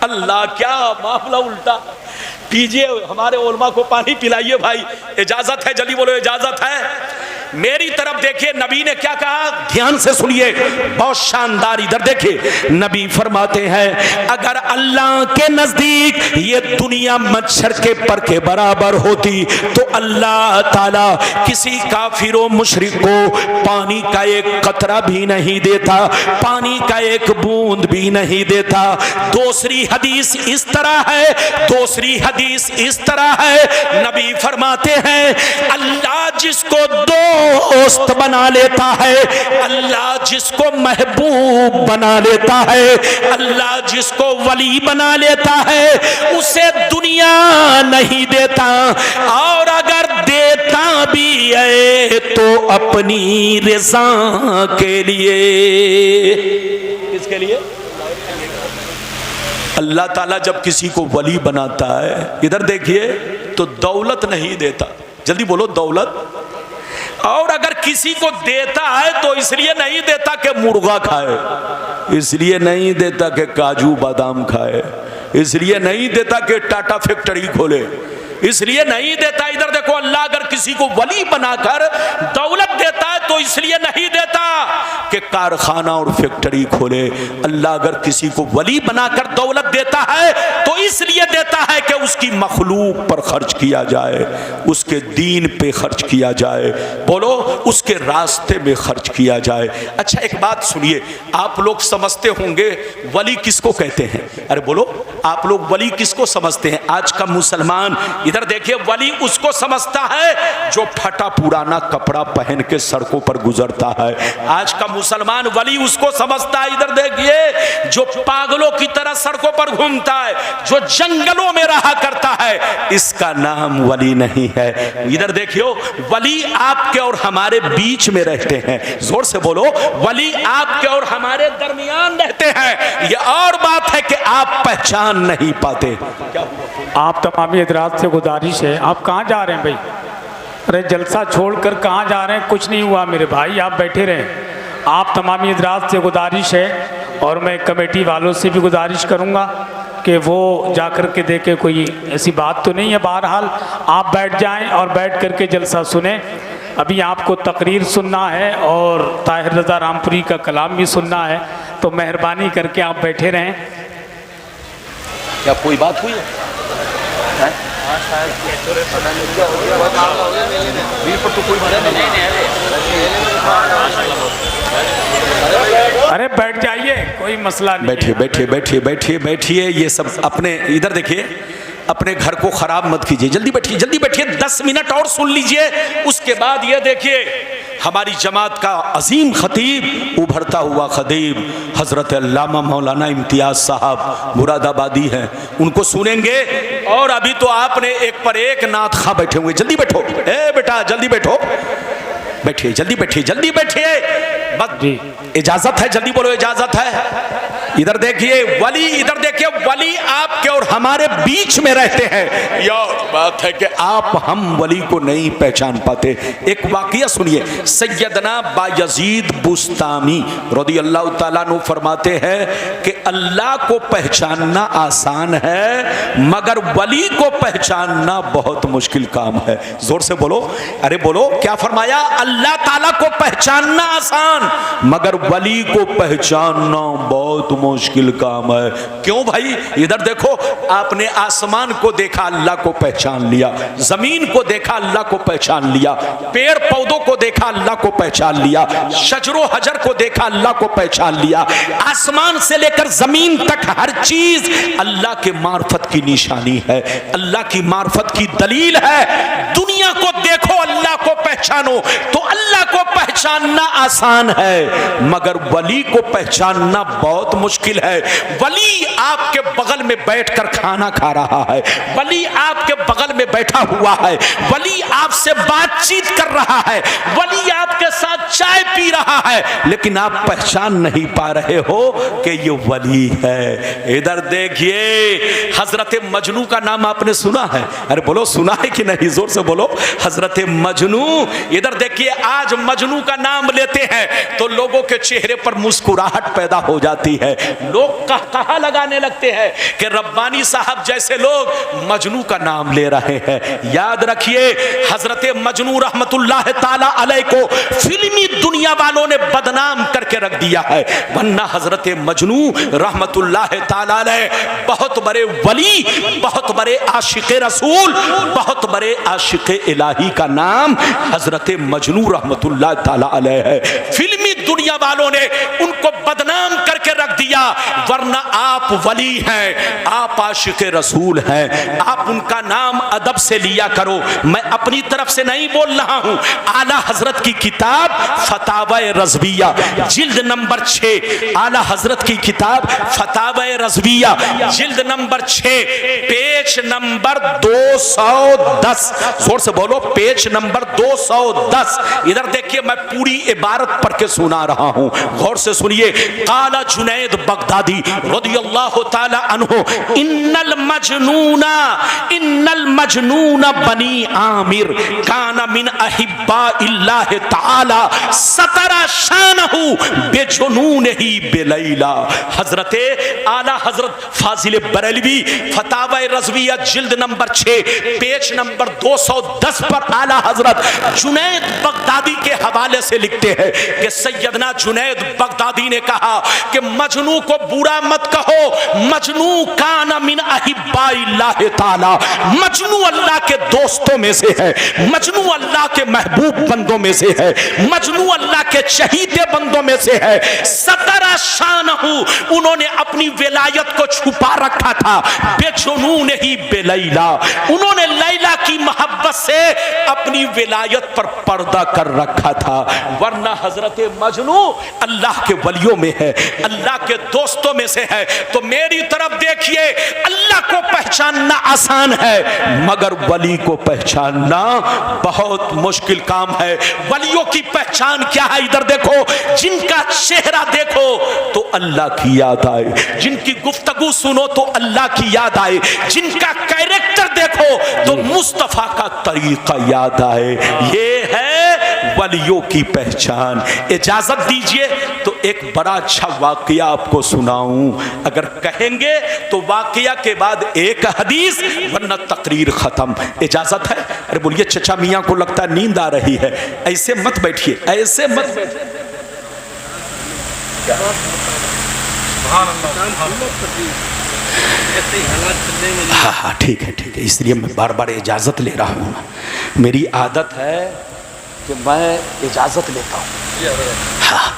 अल्लाह, क्या मामला उल्टा। पीजिए, हमारे उलमा को पानी पिलाइए भाई, इजाजत है, जल्दी बोलो इजाजत है। मेरी तरफ देखिए, नबी ने क्या कहा, ध्यान से सुनिए, बहुत शानदार। इधर देखिए, नबी फरमाते हैं अगर अल्लाह के नजदीक ये दुनिया मच्छर के पर के बराबर होती तो अल्लाह ताला किसी काफिरों मुशरिक को पानी का एक कतरा भी नहीं देता, पानी का एक बूंद भी नहीं देता। दूसरी हदीस इस तरह है, दूसरी हदीस इस तरह है, नबी फरमाते हैं अल्लाह जिसको दोस्त बना लेता है, अल्लाह जिसको महबूब बना लेता है, अल्लाह जिसको वली बना लेता है, उसे दुनिया नहीं देता, और अगर देता भी है तो अपनी रज़ा के लिए। किसके लिए? अल्लाह ताला जब किसी को वली बनाता है, इधर देखिए, तो दौलत नहीं देता, जल्दी बोलो दौलत। और अगर किसी को देता है तो इसलिए नहीं देता कि मुर्गा खाए, इसलिए नहीं देता कि काजू बादाम खाए, इसलिए नहीं देता कि टाटा फैक्ट्री खोले, इसलिए नहीं देता। इधर देखो, अल्लाह अगर किसी को वली बनाकर दौलत देता है तो इसलिए नहीं देता कि कारखाना और फैक्ट्री खोले। अल्लाह अगर किसी को वली बनाकर दौलत देता है तो इसलिए देता है कि उसकी मखलूक पर खर्च किया जाए, उसके दीन पे खर्च किया जाए, बोलो उसके रास्ते में खर्च किया जाए। अच्छा एक बात सुनिए, आप लोग समझते होंगे वली किसको कहते हैं? अरे बोलो, आप लोग वली किसको समझते हैं? आज का मुसलमान इधर देखिए, वली उसको समझता है जो फटा पुराना कपड़ा पहन के सड़कों पर गुजरता है। आज का मुसलमान वली उसको समझता है, इधर देखिए, जो पागलों की तरह सड़कों पर घूमता है, जो जंगलों में रहा करता है, इसका नाम वली नहीं है। इधर देखियो, वली आपके और हमारे बीच में रहते हैं, जोर से बोलो, वली आपके और हमारे दरमियान रहते हैं। यह और बात है कि आप पहचान नहीं पाते। क्या आप तमामी हजरात से गुजारिश है, आप कहाँ जा रहे हैं भाई? अरे जलसा छोड़कर कहाँ जा रहे हैं? कुछ नहीं हुआ मेरे भाई, आप बैठे रहें। आप तमामी हजरात से गुजारिश है, और मैं कमेटी वालों से भी गुजारिश करूँगा कि वो जा कर के देखें कोई ऐसी बात तो नहीं है। बहरहाल आप बैठ जाएं और बैठ कर के जलसा सुने। अभी आपको तकरीर सुनना है और ताहिर रज़ा रामपुरी का कलाम भी सुनना है, तो मेहरबानी करके आप बैठे रहें। क्या कोई बात हुई है? अरे बैठ जाइए, कोई मसला नहीं। बैठिए बैठिए बैठिए बैठिए बैठिए। ये सब अपने इधर देखिए, अपने घर को खराब मत कीजिए। जल्दी बैठिए, जल्दी बैठिए, 10 मिनट और सुन लीजिए। उसके बाद ये देखिए, हमारी जमात का अजीम खतीब, उभरता हुआ खतीब हजरत अल्लामा मौलाना इम्तियाज साहब मुरादाबादी हैं, उनको सुनेंगे। और अभी तो आपने एक पर एक नात खा बैठे हुए। जल्दी बैठो, ए बेटा जल्दी बैठो, बैठिए, जल्दी बैठिए, जल्दी बैठिए, बस इजाजत है, जल्दी बोलो इजाजत है। इधर देखिए वली, इधर देखिए वली आपके और हमारे बीच में रहते हैं। यार बात है कि आप हम वली को नहीं पहचान पाते। एक वाकया सुनिए, सैयदना बायजीद बुस्तामी रज़ी अल्लाह ताला अन्हु फरमाते हैं कि अल्लाह को पहचानना आसान है, मगर वली को पहचानना बहुत मुश्किल काम है। जोर से बोलो, अरे बोलो, क्या फरमाया? अल्लाह ताला को पहचानना आसान, मगर वली को पहचानना बहुत मुश्किल काम है। क्यों भाई? इधर देखो, आपने आसमान को देखा, अल्लाह को पहचान लिया, जमीन को देखा, अल्लाह को पहचान लिया, पेड़ पौधों को देखा, अल्लाह को पहचान लिया, शजरो हजर को देखा, अल्लाह को पहचान लिया। आसमान से लेकर जमीन तक हर चीज अल्लाह के मार्फत की निशानी है, अल्लाह की मार्फत की दलील है। दुनिया को देखो, अल्लाह को पहचानो। तो अल्लाह को पहचानना आसान है, मगर वली को पहचानना बहुत मुश्किल है। वली आपके बगल में बैठकर खाना खा रहा है, वली आपके बगल में बैठा हुआ है, वली आपसे बातचीत कर रहा है, वली आपके साथ चाय पी रहा है, लेकिन आप पहचान नहीं पा रहे हो कि ये वली है। इधर देखिए, हजरत मजनू का नाम आपने सुना है? अरे बोलो, सुना है कि नहीं? जोर से बोलो। हजरत मजनू, इधर देखिए, आज मजनू का नाम लेते हैं तो लोगों के चेहरे पर मुस्कुराहट पैदा हो जाती है। लोग कहा लगाने लगते हैं कि रब्बानी साहब जैसे लोग मजनू का नाम ले रहे हैं। याद रखिए, हजरत मजनू रहमतुल्लाह ताला अलैह को फिल्मी दुनिया वालों ने बदनाम करके रख दिया है, वरना हजरत मजनू रहमतुल्लाह ताला अलैह बहुत बड़े वली, बहुत बड़े आशिक़े रसूल, बहुत बड़े आशिक़े इलाही का नाम हजरत मजनू रहमतुल्लाह ताला अलैह है। फिल्मी दुनिया वालों ने उनको बदनाम करके रख दिया, वरना आप वली हैं, आप आशिक़े रसूल हैं, आप उनका नाम अदब से लिया करो। मैं अपनी तरफ से नहीं बोल रहा हूं। आला हजरत की किताब फतावा रज़विया जिल्द नंबर 6, आला हजरत की किताब फतावा रज़विया जिल्द नंबर 6 पेज नंबर 210, जोर से बोलो, पेज नंबर 210। इधर देखिए, मैं पूरी इबारत पढ़ के सुना रहा हूं, गौर से सुनिए। काला जुनैद बगदादी रदियल्लाहु ताला अन्हु, इन्नल मजनूना बनी आमिर काना मिन अहिब्बा इल्लाह ताला सतरा शानहु बेजुनूनही बेलैला। हजरते आला हजरत फाजिल बरेलवी फतावा रज़विया जिल्द नंबर 6 पेज नंबर 210 पर आला हजरत जुनैद बगदादी के हवाले से लिखते हैं कि सैयदना जुनैद बगदादी ने कहा कि मजनू को बुरा मत कहो, मजनू काना मिन अहिब्बा इल्लाह ताला, मजनू अल्लाह के दोस्तों में से है, मजनू अल्लाह के महबूब बंदों में से है, मजनू अल्लाह के चहीते बंदों में से है। सतरा शानहु, उन्होंने अपनी विलायत को छुपा रखा था, बेजुनून ही बेलैला, उन्होंने लैला की मोहब्बत से अपनी विलायत पर पर्दा कर रखा था, वरना हजरत मजनू अल्लाह के वलियों में है, अल्लाह के दोस्तों में से है। तो मेरी तरफ देखिए, अल्लाह को पहचानना आसान है, मगर वली को पहचानना बहुत मुश्किल काम है। वलियों की पहचान क्या है? इधर देखो, जिनका चेहरा देखो तो अल्लाह की याद आए, जिनकी गुफ्तगू सुनो तो अल्लाह की याद आए, जिनका कैरेक्टर देखो तो मुस्तफा का तरीका याद आए। ये है वलियों की पहचान। इजाजत दीजिए तो एक बड़ा अच्छा वाकया आपको सुनाऊं, अगर कहेंगे तो वाकया के बाद एक हदीस, वरना तकरीर खत्म। इजाजत है? अरे बोलिए, चचा मियां को लगता है नींद आ रही है, ऐसे मत बैठिए, ऐसे मत बैठिए। हाँ हाँ, ठीक है ठीक है, इसलिए मैं बार बार इजाजत ले रहा हूँ। मेरी आदत है कि मैं इजाजत लेता हूँ। हाँ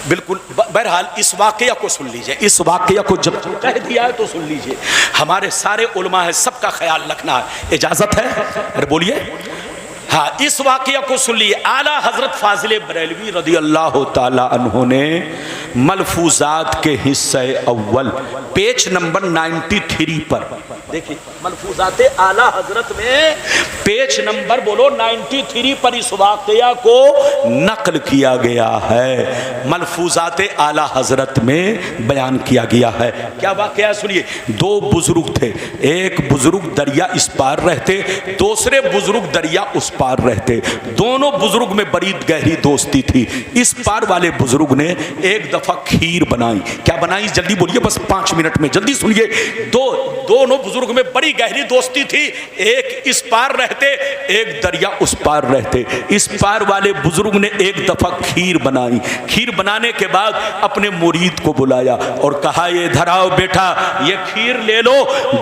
बिल्कुल। बहरहाल इस वाकया को सुन लीजिए, इस वाकया को जब कह दिया है तो सुन लीजिए। हमारे सारे उलमा है, सबका ख्याल रखना है। इजाजत है? अरे बोलिए। हाँ, इस वाकया को सुन लिए। आला हजरत फाजिल बरेलवी रदी अल्लाह ताला अन्हु ने मलफूजात के हिस्से अव्वल पेज नंबर 93 पर देखिए, मलफूजात आला हजरत में पेज नंबर बोलो 93 पर इस वाकया को नकल किया गया है। मलफूजात आला हजरत में बयान किया गया है। क्या वाकया सुनिए। दो बुजुर्ग थे, एक बुजुर्ग दरिया इस पार रहते, दूसरे बुजुर्ग दरिया उस पार रहते। दोनों बुजुर्ग में बड़ी गहरी दोस्ती थी। इस पार वाले बुजुर्ग ने एक दफा खीर बनाई। क्या बनाई? जल्दी बोलिए, बस 5 मिनट में, जल्दी सुनिए। दोनों बुजुर्ग बुजुर्ग में बड़ी गहरी दोस्ती थी। एक इस पार रहते, एक दरिया उस पार रहते। इस पार वाले बुजुर्ग ने एक दफा खीर बनाई। खीर बनाने के बाद अपने मुरीद को बुलाया और कहा, ये इधर आओ बेटा, ये खीर ले लो,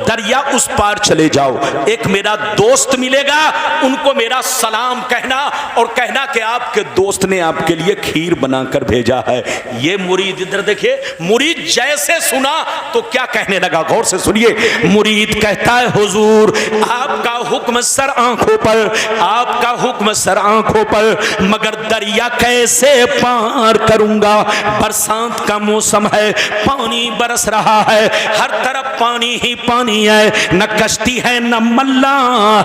दरिया उस पार चले जाओ, एक मेरा दोस्त मिलेगा, उनको मेरा सलाम कहना और कहना कि आपके दोस्त ने आपके लिए खीर बनाकर भेजा है। ये मुरीद, इधर देखिए, मुरीद जैसे सुना तो क्या कहने लगा, गौर से सुनिए। मुरीद कहता है, हुजूर आपका हुक्म सर आंखों पर, आपका हुक्म सर आंखों पर, मगर दरिया कैसे पार करूंगा? बरसात का मौसम है, पानी बरस रहा है, हर तरफ पानी ही पानी है, न कश्ती है न मल्ला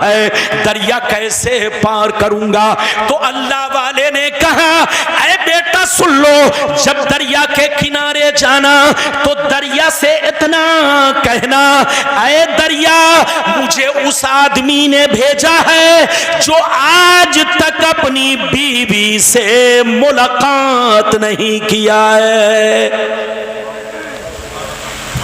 है, दरिया कैसे पार करूंगा? तो अल्लाह वाले ने कहा, अरे बेटा सुन लो, जब दरिया के किनारे जाना तो दरिया से इतना कहना, अरे दरिया मुझे उस आदमी ने भेजा है जो आज तक अपनी बीवी से मुलाकात नहीं किया है।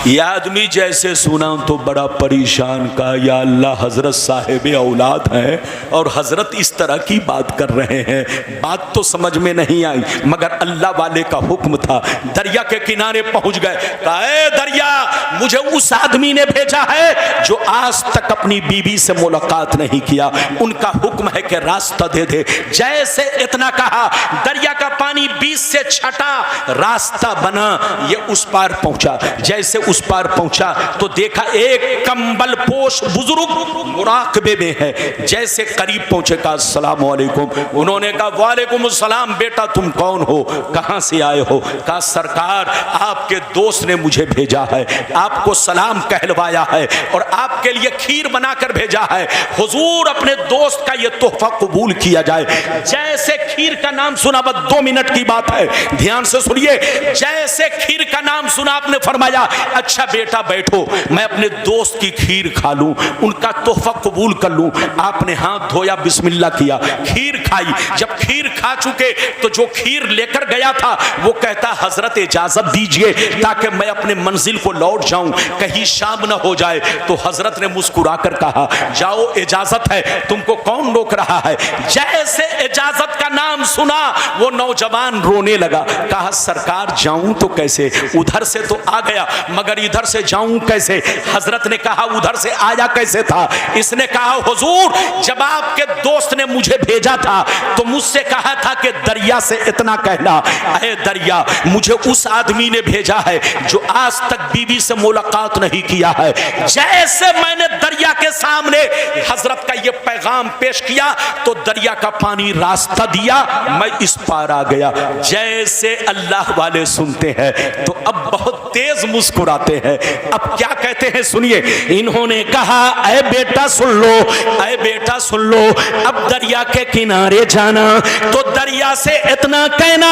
यह आदमी जैसे सुना तो बड़ा परेशान का, या अल्लाह हजरत साहिब औलाद हैं और हजरत इस तरह की बात कर रहे हैं। बात तो समझ में नहीं आई, मगर अल्लाह वाले का हुक्म था। दरिया के किनारे पहुंच गए, कहा, दरिया मुझे उस आदमी ने भेजा है जो आज तक अपनी बीवी से मुलाकात नहीं किया, उनका हुक्म है कि रास्ता दे दे। जैसे इतना कहा, दरिया का पानी बीच से छटा, रास्ता बना, ये उस पार पहुंचा। जैसे उस पार पहुंचा तो देखा एक कंबल पोश बुजुर्ग मुराकबे में है। जैसे करीब पहुंचे, कहा, अस्सलाम वालेकुम। उन्होंने कहा, वालेकुम सलाम, बेटा तुम कौन हो, कहां से आए हो? कहा, सरकार आपके दोस्त ने मुझे भेजा है, आपको सलाम कहलवाया है और आपके लिए खीर बनाकर भेजा है। हुजूर अपने दोस्त का यह तोहफा कबूल किया जाए। जैसे खीर का नाम सुना, बस 2 मिनट की बात है, ध्यान से सुनिए। जैसे खीर का नाम सुना, आपने फरमाया, अच्छा बेटा बैठो, मैं अपने दोस्त की खीर खा लूं, उनका तोहफा कबूल कर लूं। आपने हाथ धोया, बिस्मिल्लाह किया, खीर खाई। जब खीर खा चुके तो जो खीर लेकर गया था वो कहता, हजरत इजाजत दीजिए ताकि मैं अपने मंजिल को लौट जाऊं, कहीं शाम न हो जाए। तो हजरत ने मुस्कुराकर कहा, जाओ इजाजत है, तुमको कौन रोक रहा है? जैसे इजाजत का नाम सुना वो नौजवान रोने लगा। कहा, सरकार जाऊं तो कैसे, उधर से तो आ गया मगर इधर से जाऊं कैसे? हजरत ने कहा, उधर से आया कैसे था? इसने कहा, हुजूर जब आपके दोस्त ने मुझे भेजा था तो मुझसे कहा था कि दरिया से इतना कहना, अरे दरिया मुझे उस आदमी ने भेजा है जो आज तक बीवी से मुलाकात नहीं किया है। जैसे मैंने दरिया के सामने हजरत का यह पैगाम पेश किया तो दरिया का पानी रास्ता दिया, मैं इस पार आ गया। जैसे अल्लाह वाले सुनते हैं तो अब बहुत तेज मुस्कुराते हैं। अब क्या कहते हैं सुनिए। इन्होंने कहा, ऐ बेटा सुन लो, ऐ बेटा सुन लो, अब दरिया के किनारे जाना तो दरिया से इतना कहना,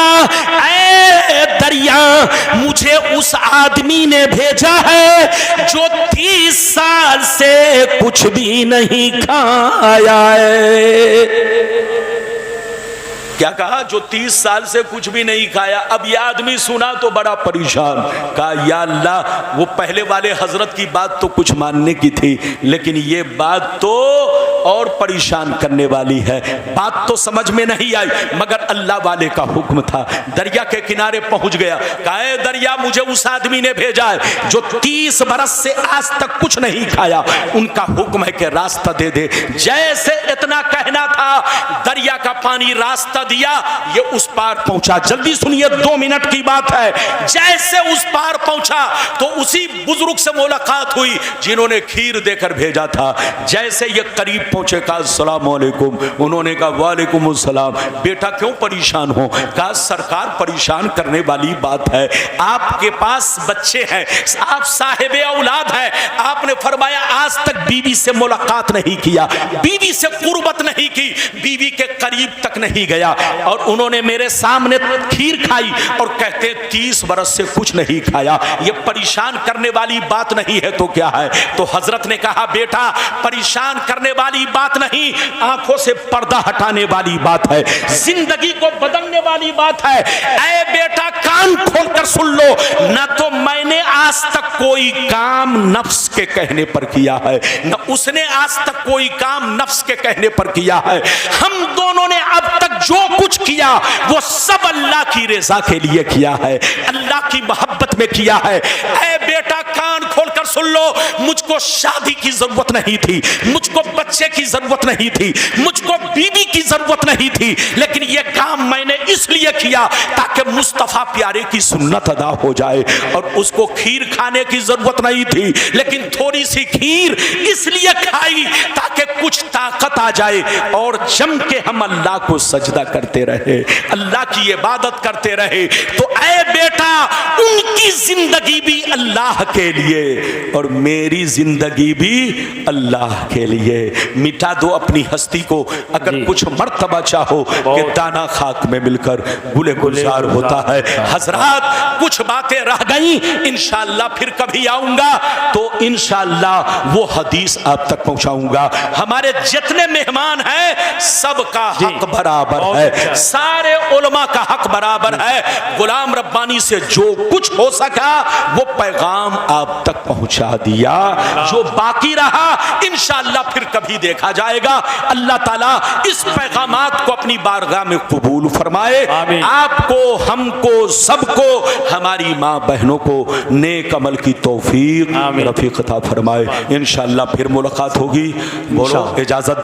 ऐ दरिया मुझे उस आदमी ने भेजा है जो 30 साल से कुछ भी नहीं खाया है। क्या कहा? जो 30 साल से कुछ भी नहीं खाया। अब यह आदमी सुना तो बड़ा परेशान, कहा, या अल्लाह वो पहले वाले हजरत की बात तो कुछ मानने की थी, लेकिन ये बात तो और परेशान करने वाली है। बात तो समझ में नहीं आई मगर अल्लाह वाले का हुक्म था। दरिया के किनारे पहुंच गया, कहा, दरिया मुझे उस आदमी ने भेजा है जो 30 बरस से आज तक कुछ नहीं खाया, उनका हुक्म है कि रास्ता दे दे। जैसे इतना कहना था, दरिया का पानी रास्ता दिया, ये उस पार पहुंचा। जल्दी सुनिए, 2 मिनट की बात है। जैसे उस पार पहुंचा तो उसी बुजुर्ग से मुलाकात हुई जिन्होंने खीर देकर भेजा था। जैसे ये करीब पहुंचे, कहा, अस्सलाम वालेकुम। उन्होंने कहा, वालेकुम अस्सलाम। बेटा क्यों परेशान हो? कहा, सरकार परेशान करने वाली बात है, आपके पास बच्चे हैं, आप साहिब औलाद हैं, आपने फरमाया आज तक बीवी से मुलाकात नहीं किया, बीवी से कुर्बत नहीं की, बीवी के करीब तक नहीं गया, और उन्होंने मेरे सामने खीर खाई और कहते 30 बरस से कुछ नहीं खाया। ये परेशान करने वाली बात नहीं है तो क्या है? तो हजरत ने कहा, बेटा परेशान करने वाली बात नहीं, आंखों से पर्दा हटाने वाली बात है, जिंदगी को बदलने वाली बात है। ऐ बेटा कान खोलकर सुन लो, ना तो मैंने आज तक कोई काम नफ्स के कहने पर किया है, न उसने आज तक कोई काम नफ्स के कहने पर किया है। हम दोनों ने अब तक जो कुछ किया वो सब अल्लाह की रज़ा के लिए किया है, अल्लाह की मोहब्बत में किया है। ऐ बेटा कान खोलकर सुन लो, मुझको शादी की जरूरत नहीं थी, मुझको बच्चे की जरूरत नहीं थी, मुझको बीवी की जरूरत नहीं थी, लेकिन यह काम मैंने इसलिए किया ताकि मुस्तफा प्यारे की सुन्नत अदा हो जाए। और उसको खीर खाने की जरूरत नहीं थी, लेकिन थोड़ी सी खीर इसलिए खाई ताकि कुछ ताकत आ जाए और जम के हम अल्लाह को सजदा करते रहे, अल्लाह की इबादत करते रहे। तो ऐ बेटा, उनकी जिंदगी भी अल्लाह के लिए और मेरी जिंदगी भी अल्लाह के लिए। मिटा दो अपनी हस्ती को, अगर कुछ मर्तबा चाहो कि दाना खाक में मिलकर गुले गुलजार होता है। हजरात, कुछ बातें रह गई, इंशाअल्लाह फिर कभी आऊंगा तो इंशाअल्लाह वो हदीस आप तक पहुंचाऊंगा। हमारे जितने मेहमान हैं सबका हक बराबर है, सारे उलमा का हक बराबर है। गुलाम रब्बानी से जो कुछ हो सका वो पैगाम आप तक पहुंचा दिया, जो बाकी रहा इंशाअल्लाह फिर कभी देखा जाएगा। अल्लाह ताला इस पैगामात को अपनी बारगाह में कबूल फरमाए। आपको, हमको, सबको, हमारी माँ बहनों को नेक अमल की तौफीक रफीक अता फरमाए। इंशाअल्लाह फिर मुलाकात होगी। बोलो इजाजत।